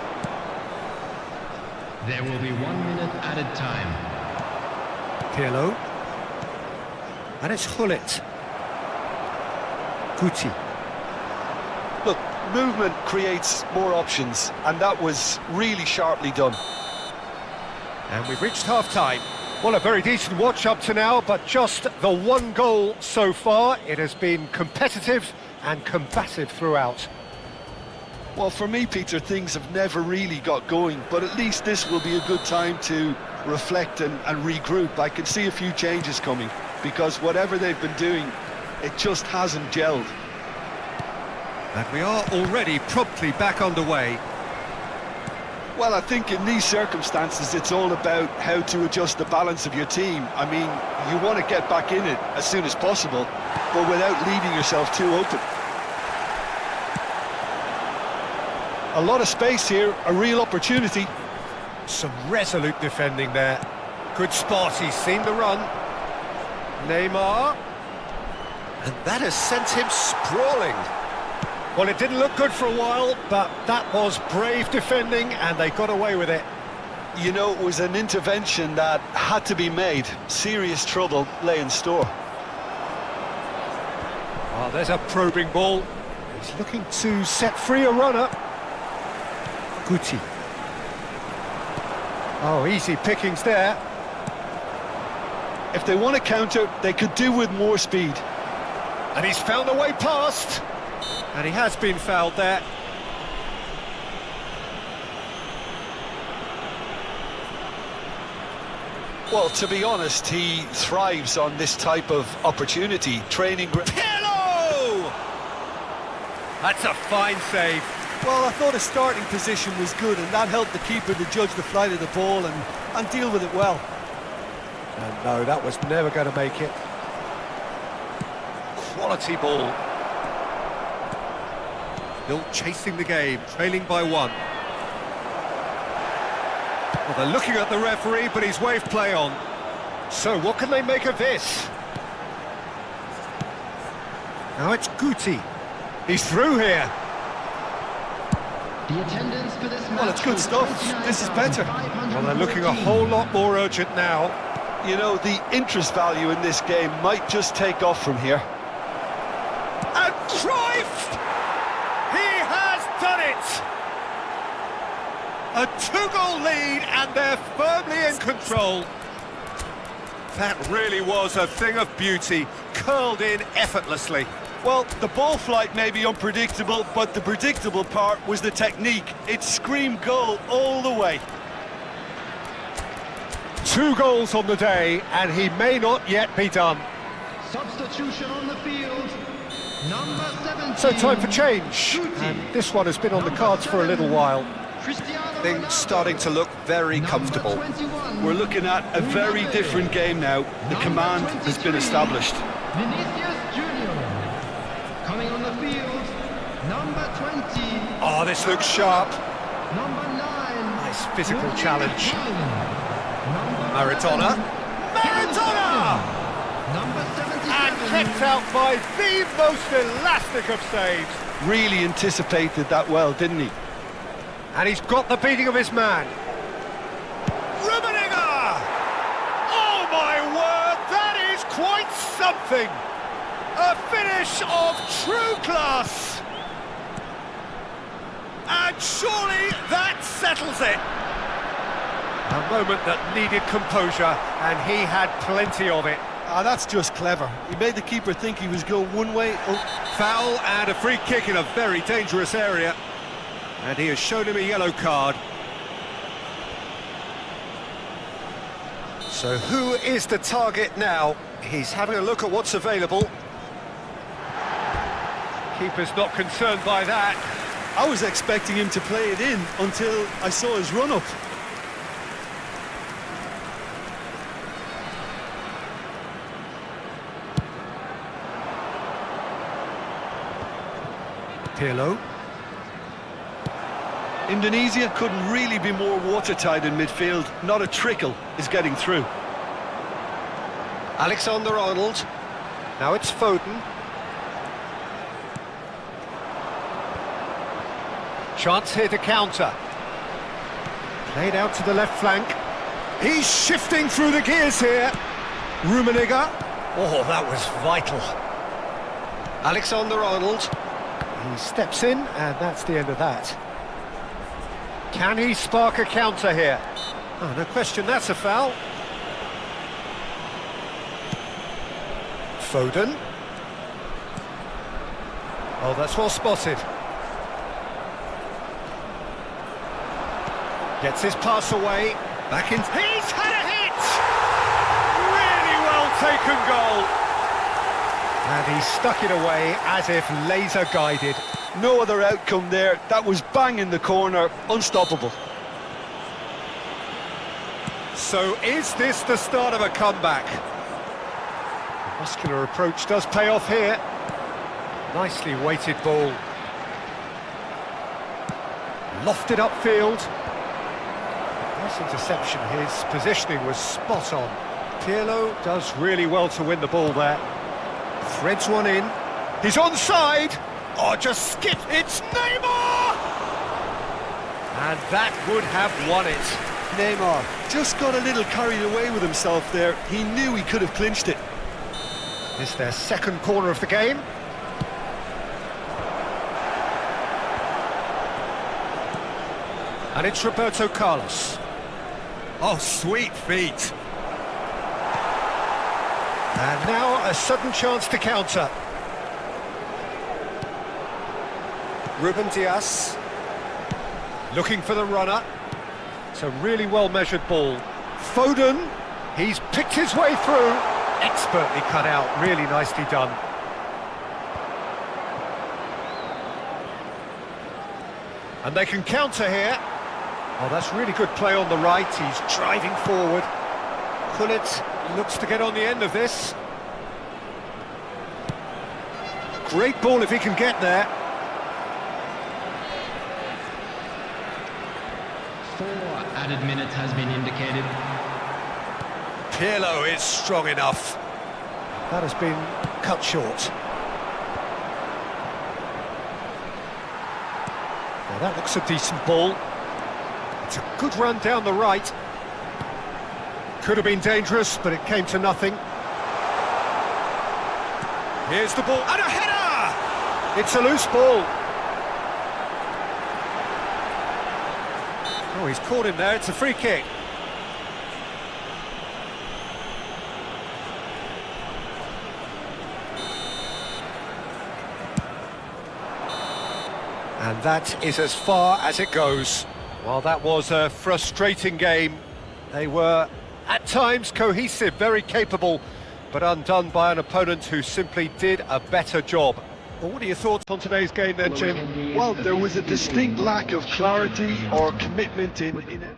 There will be 1 minute added time. Pirlo. And it's Gullit. Guti. Look, movement creates more options, and that was really sharply done. And we've reached half-time. Well, a very decent watch up to now, but just the one goal so far. It has been competitive and combative throughout. Well, for me, Peter, things have never really got going, but at least this will be a good time to reflect and regroup. I can see a few changes coming, because whatever they've been doing, it just hasn't gelled. And we are already promptly back underway. Well, I think in these circumstances, it's all about how to adjust the balance of your team. I mean, you want to get back in it as soon as possible, but without leaving yourself too open. A lot of space here, a real opportunity. Some resolute defending there. Good spot, he's seen the run. Neymar. And that has sent him sprawling. Well, it didn't look good for a while, but that was brave defending, and they got away with it. You know, it was an intervention that had to be made. Serious trouble lay in store. Oh, there's a probing ball. He's looking to set free a runner. Guti. Oh, easy pickings there. If they want to counter, they could do with more speed. And he's found a way past. And he has been fouled there. Well, to be honest, he thrives on this type of opportunity. Training... Pirlo! That's a fine save. Well, I thought his starting position was good, and that helped the keeper to judge the flight of the ball and deal with it well. And no, that was never going to make it. Quality ball. Still chasing the game, trailing by 1. Well, they're looking at the referee, but he's waved play on. So, what can they make of this? Now it's Guti. He's through here. The attendance for this match. Well, it's good stuff. This is better. Well, they're looking a whole lot more urgent now. You know, the interest value in this game might just take off from here. And Cruyff! He has done it! A 2-goal lead, and they're firmly in control. That really was a thing of beauty, curled in effortlessly. Well, the ball flight may be unpredictable, but the predictable part was the technique. It screamed goal all the way. 2 goals on the day, and he may not yet be done. Substitution on the field. Number 17. So time for change. And this one has been on the cards for a little while. Things starting to look very comfortable. We're looking at a very different game now. The command has been established. Vinicius Junior. Coming on the field. Number 20. Oh, this looks sharp. Number 9. Nice physical challenge. Maradona. Maradona! Number 77. And kept out by the most elastic of saves. Really anticipated that well, didn't he? And he's got the beating of his man. Rummenigge! Oh my word, that is quite something! A finish of true class! And surely that settles it! A moment that needed composure, and he had plenty of it. Ah, that's just clever. He made the keeper think he was going one way. Oh, Foul and a free kick in a very dangerous area. And he has shown him a yellow card. So who is the target now? He's having a look at what's available. Keeper's not concerned by that. I was expecting him to play it in until I saw his run-up. Pirlo. Indonesia couldn't really be more watertight in midfield. Not a trickle is getting through. Alexander-Arnold. Now it's Foden. Chance here to counter. Played out to the left flank. He's shifting through the gears here. Rummenigge. Oh, that was vital. Alexander-Arnold. He steps in, and that's the end of that. Can he spark a counter here? Oh, no question, that's a foul. Foden. Oh, that's well spotted. Gets his pass away. Back in. He's had a hit! Really well taken goal. And he stuck it away as if laser guided. No other outcome there. That was bang in the corner. Unstoppable. So is this the start of a comeback? The muscular approach does pay off here. Nicely weighted ball. Lofted upfield. Nice interception. His positioning was spot on. Pirlo does really well to win the ball there. Threads one in. He's onside. Oh, just skip. It's Neymar! And that would have won it. Neymar just got a little carried away with himself there. He knew he could have clinched it. This is their second corner of the game. And it's Roberto Carlos. Oh, sweet feet. And now a sudden chance to counter. Ruben Dias. Looking for the runner. It's a really well-measured ball. Foden. He's picked his way through. Expertly cut out. Really nicely done. And they can counter here. Oh, that's really good play on the right. He's driving forward. Gullit looks to get on the end of this. Great ball if he can get there. 4 added minutes has been indicated. Pirlo is strong enough. That has been cut short. Well, that looks a decent ball. It's a good run down the right. Could have been dangerous, but it came to nothing. Here's the ball, and a header! It's a loose ball. Oh, he's caught him there, it's a free kick. And that is as far as it goes. Well, that was a frustrating game. They were, at times, cohesive, very capable, but undone by an opponent who simply did a better job. Well, what are your thoughts on today's game then, Jim? Well, there was a distinct lack of clarity or commitment in it.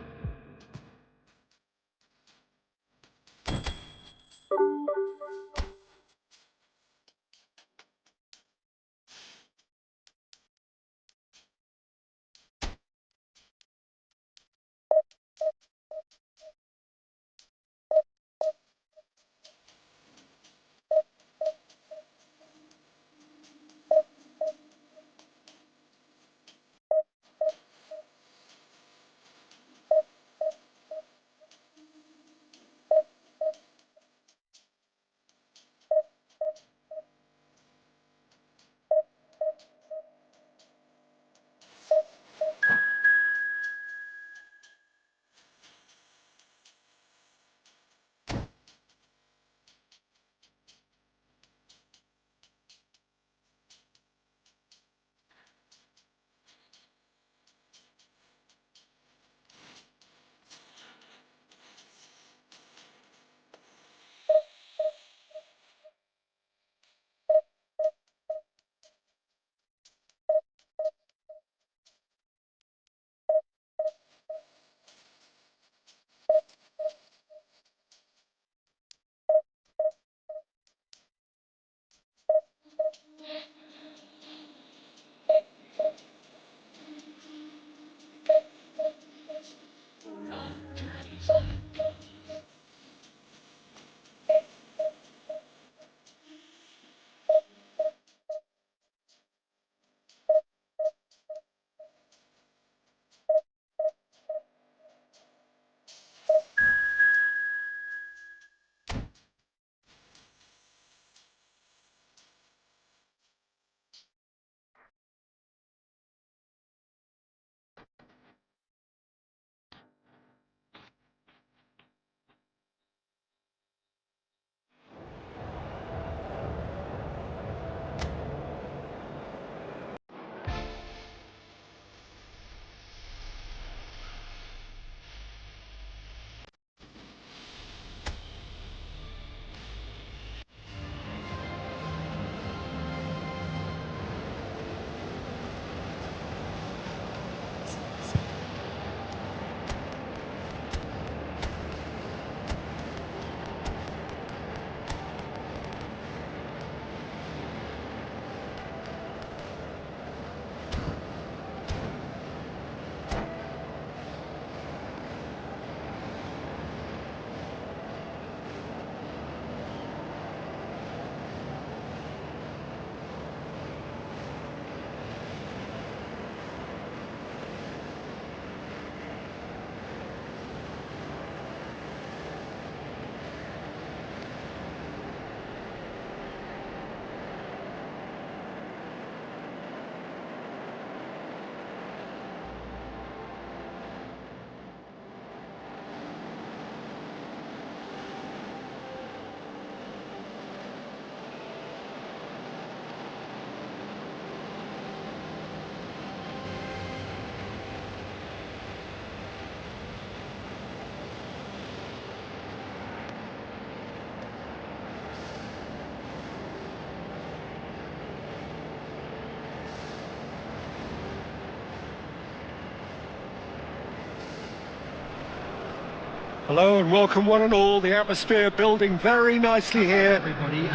Hello and welcome one and all. The atmosphere building very nicely here.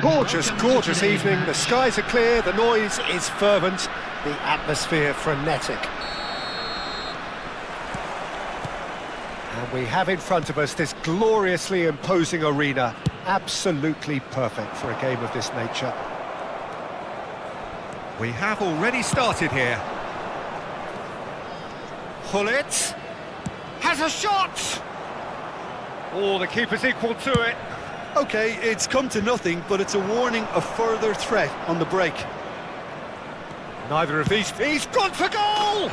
Gorgeous, gorgeous evening. The skies are clear, the noise is fervent, the atmosphere frenetic. And we have in front of us this gloriously imposing arena. Absolutely perfect for a game of this nature. We have already started here. Hullet has a shot! Oh, the keeper's equal to it. Okay, it's come to nothing, but it's a warning of further threat on the break. Neither of these... He's gone for goal!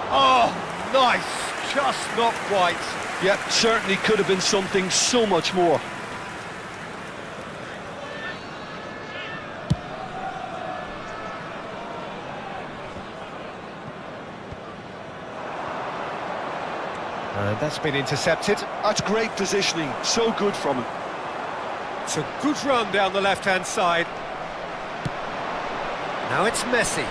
Oh, nice. Just not quite. Yep, certainly could have been something so much more. And that's been intercepted. That's great positioning, so good from him. It's a good run down the left-hand side. Now it's Messi.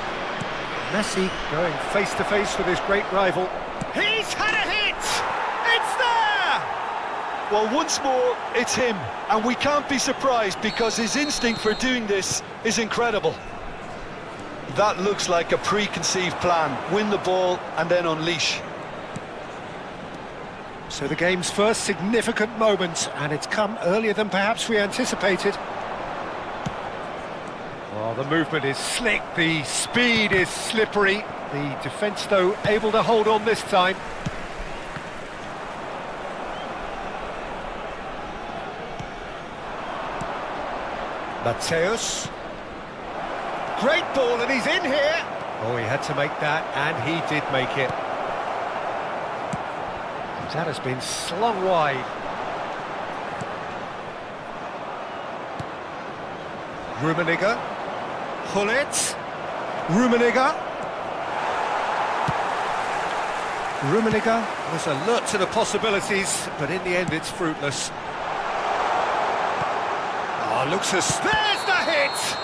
Messi going face-to-face with his great rival. He's had a hit! It's there! Well, once more, it's him. And we can't be surprised because his instinct for doing this is incredible. That looks like a preconceived plan. Win the ball and then unleash. So the game's first significant moment, and it's come earlier than perhaps we anticipated. Well, the movement is slick, the speed is slippery. The defence, though, able to hold on this time. Mateus. Great ball, and he's in here. Oh, he had to make that, and he did make it. That has been slung wide. Rummenigge. Hullet. Rummenigge. Rummenigge was alert to the possibilities, but in the end it's fruitless. Oh, looks as... There's the hit!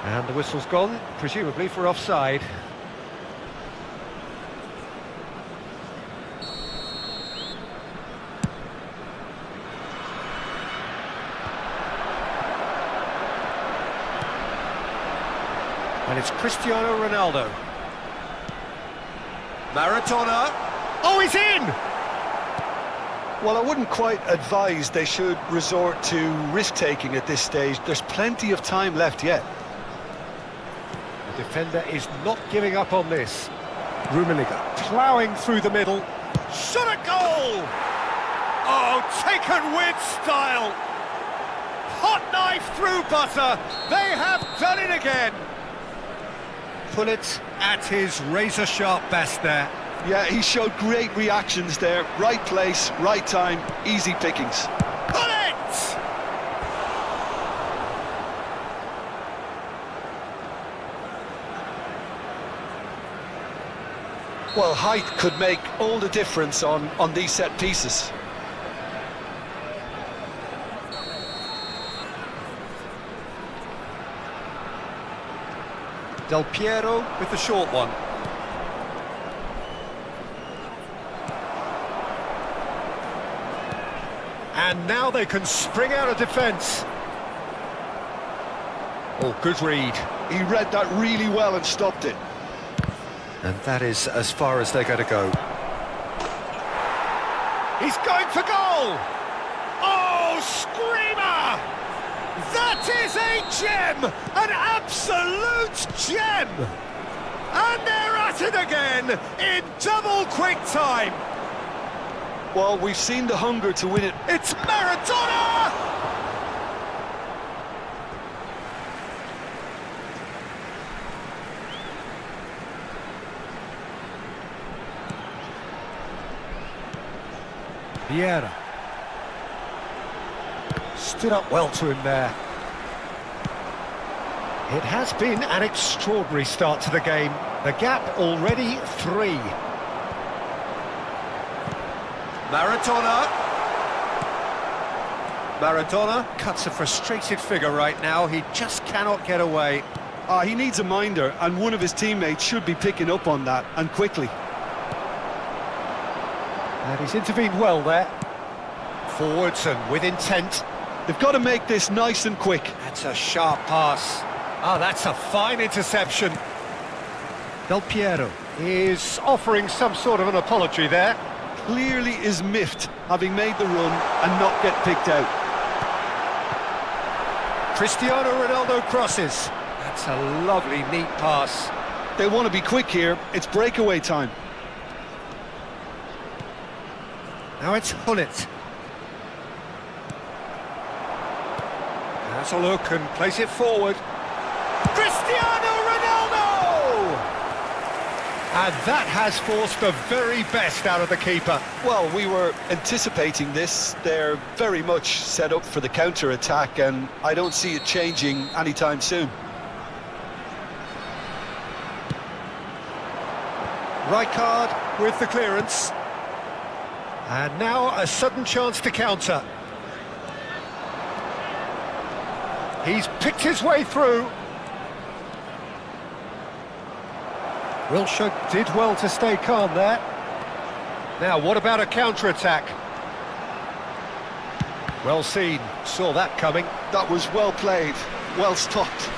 And the whistle's gone, presumably for offside. And it's Cristiano Ronaldo. Maradona. Oh, he's in! Well, I wouldn't quite advise they should resort to risk-taking at this stage. There's plenty of time left yet. The defender is not giving up on this. Rummenigge ploughing through the middle. Shot a goal! Oh, taken with style! Hot knife through butter. They have done it again. Hullet at his razor-sharp best there. Yeah, he showed great reactions there. Right place, right time, easy pickings. Hullet! Well, height could make all the difference on these set pieces. Del Piero with the short one. And now they can spring out of defence. Oh, good read. He read that really well and stopped it. And that is as far as they're going to go. He's going for goal! Oh, screamer! That is a gem! An absolute gem! And they're at it again in double quick time. Well, we've seen the hunger to win it. It's Maradona! Vieira. Stood up well to him there. It has been an extraordinary start to the game. The gap already 3. Maradona. Maradona cuts a frustrated figure right now. He just cannot get away. He needs a minder, and one of his teammates should be picking up on that, and quickly. And he's intervened well there. Forwards and with intent. They've got to make this nice and quick. That's a sharp pass. Oh, that's a fine interception. Del Piero is offering some sort of an apology there. Clearly is miffed, having made the run and not get picked out. Cristiano Ronaldo crosses. That's a lovely, neat pass. They want to be quick here. It's breakaway time. Now it's Hullet. Has a look and place it forward. Cristiano Ronaldo! And that has forced the very best out of the keeper. Well, we were anticipating this. They're very much set up for the counter-attack, and I don't see it changing anytime soon. Rijkaard with the clearance. And now a sudden chance to counter. He's picked his way through. Wilshere did well to stay calm there. Now, what about a counter-attack? Well seen, saw that coming. That was well played, well stopped.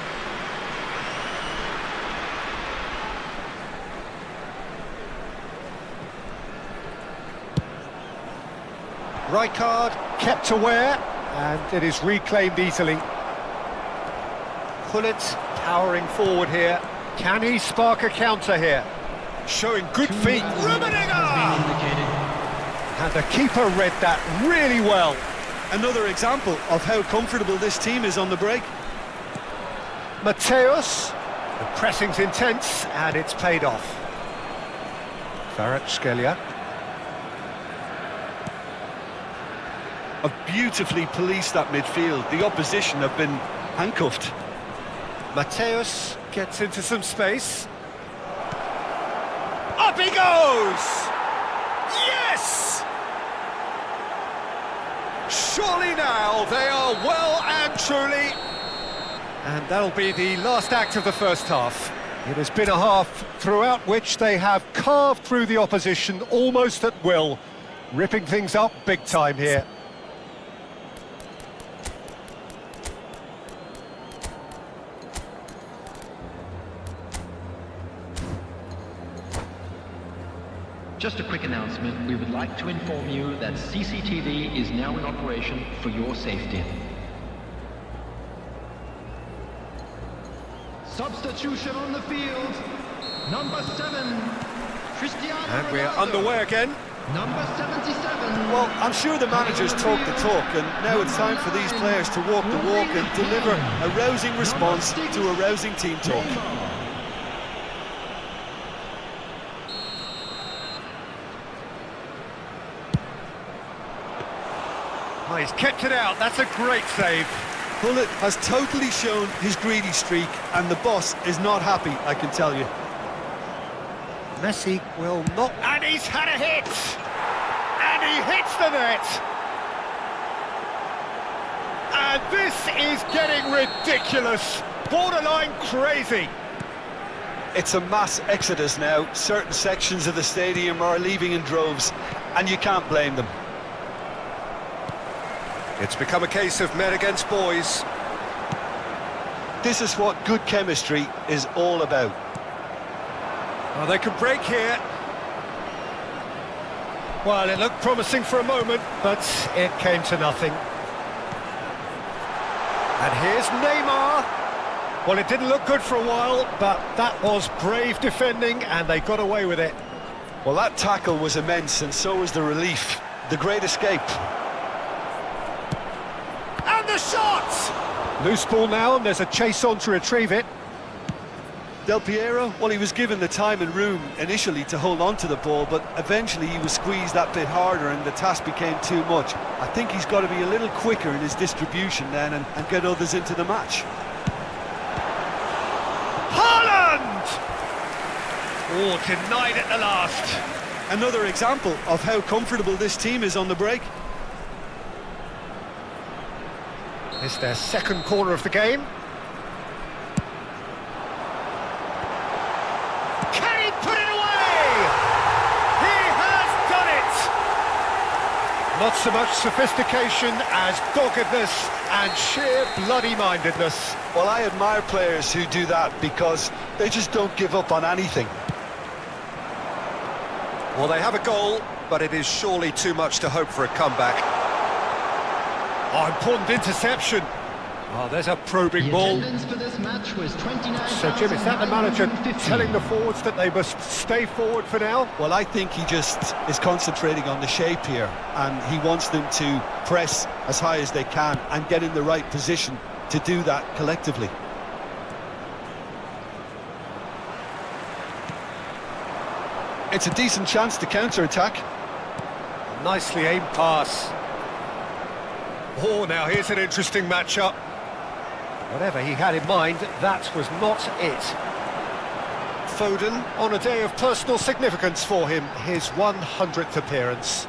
Rijkaard kept aware, and it is reclaimed easily. Hullet powering forward here. Can he spark a counter here? Showing good feet. And the keeper read that really well. Another example of how comfortable this team is on the break. Mateus. The pressing's intense, and it's paid off. Kvaratskhelia. Have beautifully policed that midfield. The opposition have been handcuffed. Mateus gets into some space. Up he goes! Yes! Surely now they are well and truly... And that'll be the last act of the first half. It has been a half throughout which they have carved through the opposition almost at will, ripping things up big time here. Just a quick announcement. We would like to inform you that CCTV is now in operation for your safety. Substitution on the field. Number 7, Cristiano And we're Ronaldo. underway again. Number 77. Well, I'm sure the managers talk the talk, and now it's time for these players to walk the walk and deliver a rousing response to a rousing team talk. Oh, he's kept it out. That's a great save. Hullet has totally shown his greedy streak, and the boss is not happy, I can tell you. Messi will not... And he's had a hit! And he hits the net! And this is getting ridiculous. Borderline crazy. It's a mass exodus now. Certain sections of the stadium are leaving in droves, and you can't blame them. It's become a case of men against boys. This is what good chemistry is all about. Oh, they can break here. Well, it looked promising for a moment, but it came to nothing. And here's Neymar. Well, it didn't look good for a while, but that was brave defending, and they got away with it. Well, that tackle was immense, and so was the relief. The great escape. And the shot! Loose ball now, and there's a chase on to retrieve it. Del Piero, well, he was given the time and room initially to hold on to the ball, but eventually he was squeezed that bit harder and the task became too much. I think he's got to be a little quicker in his distribution then and get others into the match. Haaland! Oh, denied at the last. Another example of how comfortable this team is on the break. It's their second corner of the game. Can he put it away? He has done it! Not so much sophistication as doggedness and sheer bloody-mindedness. Well, I admire players who do that because they just don't give up on anything. Well, they have a goal, but it is surely too much to hope for a comeback. Oh, important interception. Oh, there's a probing ball. For this match was So, Jim, is that the manager telling the forwards that they must stay forward for now? Well, I think he just is concentrating on the shape here, and he wants them to press as high as they can and get in the right position to do that collectively. It's a decent chance to counter-attack. Nicely aimed pass. Oh, now here's an interesting matchup. Whatever he had in mind, that was not it. Foden on a day of personal significance for him, his 100th appearance.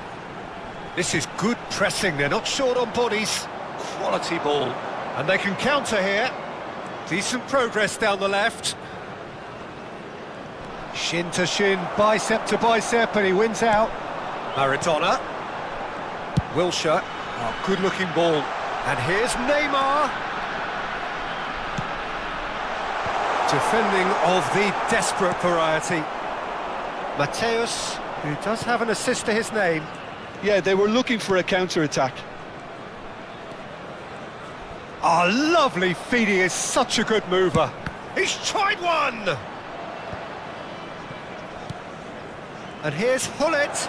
This is good pressing, they're not short on bodies. Quality ball. And they can counter here. Decent progress down the left. Shin to shin, bicep to bicep, and he wins out. Maradona. Wilshere. Oh, good-looking ball. And here's Neymar. Defending of the desperate variety. Mateus, who does have an assist to his name. Yeah, they were looking for a counter-attack. Oh, lovely feed, he is such a good mover. He's tried one! And here's Hullet.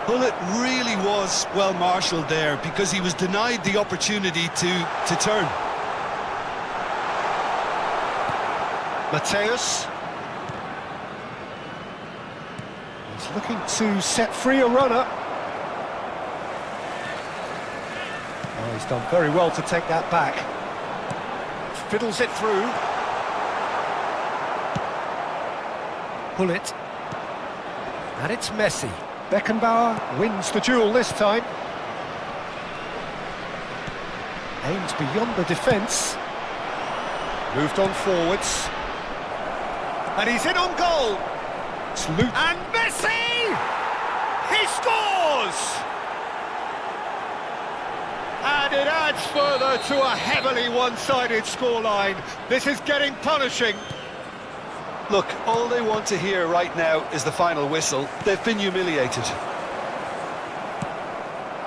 Hullet really was well marshalled there because he was denied the opportunity to turn. Mateus. He's looking to set free a runner. Oh, he's done very well to take that back. Fiddles it through. Hullet. And it's Messi. Beckenbauer wins the duel this time. Aims beyond the defence. Moved on forwards. And he's in on goal. It's and Messi! He scores! And it adds further to a heavily one-sided scoreline. This is getting punishing. Look, all they want to hear right now is the final whistle. They've been humiliated.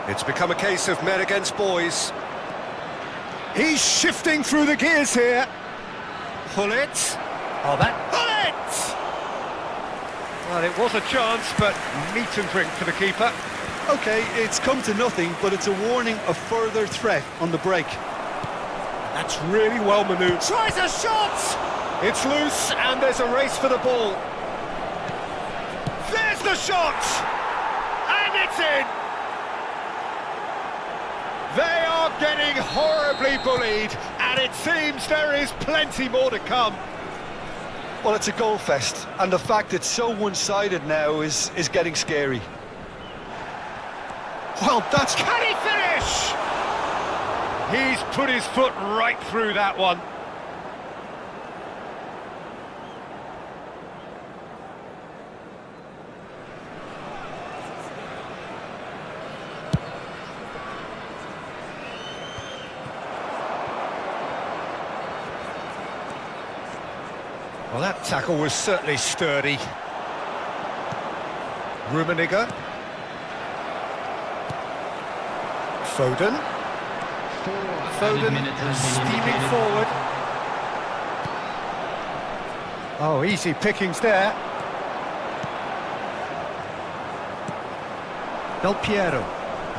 It's become a case of men against boys. He's shifting through the gears here. Hullet. Oh, that... Hullet! Well, it was a chance, but meat and drink for the keeper. OK, it's come to nothing, but it's a warning of further threat on the break. That's really well manoeuvred. Tries a shot! It's loose, and there's a race for the ball. There's the shot! And it's in! They are getting horribly bullied, and it seems there is plenty more to come. Well, it's a goal fest, and the fact it's so one-sided now is getting scary. Well, that's... Can he finish? He's put his foot right through that one. Well, that tackle was certainly sturdy. Rummenigge. Foden. Foden steaming forward. Oh, easy pickings there. Del Piero.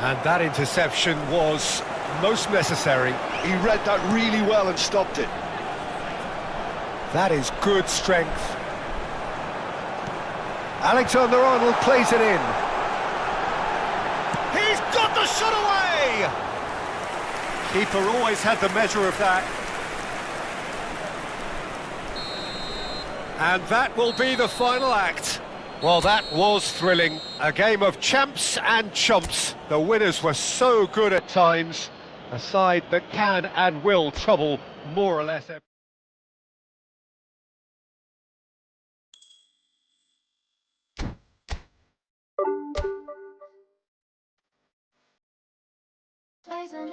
And that interception was most necessary. He read that really well and stopped it. That is good strength. Alexander-Arnold plays it in. He's got the shot away! Keeper always had the measure of that. And that will be the final act. Well, that was thrilling. A game of champs and chumps. The winners were so good at times. A side that can and will trouble more or less every... Plays on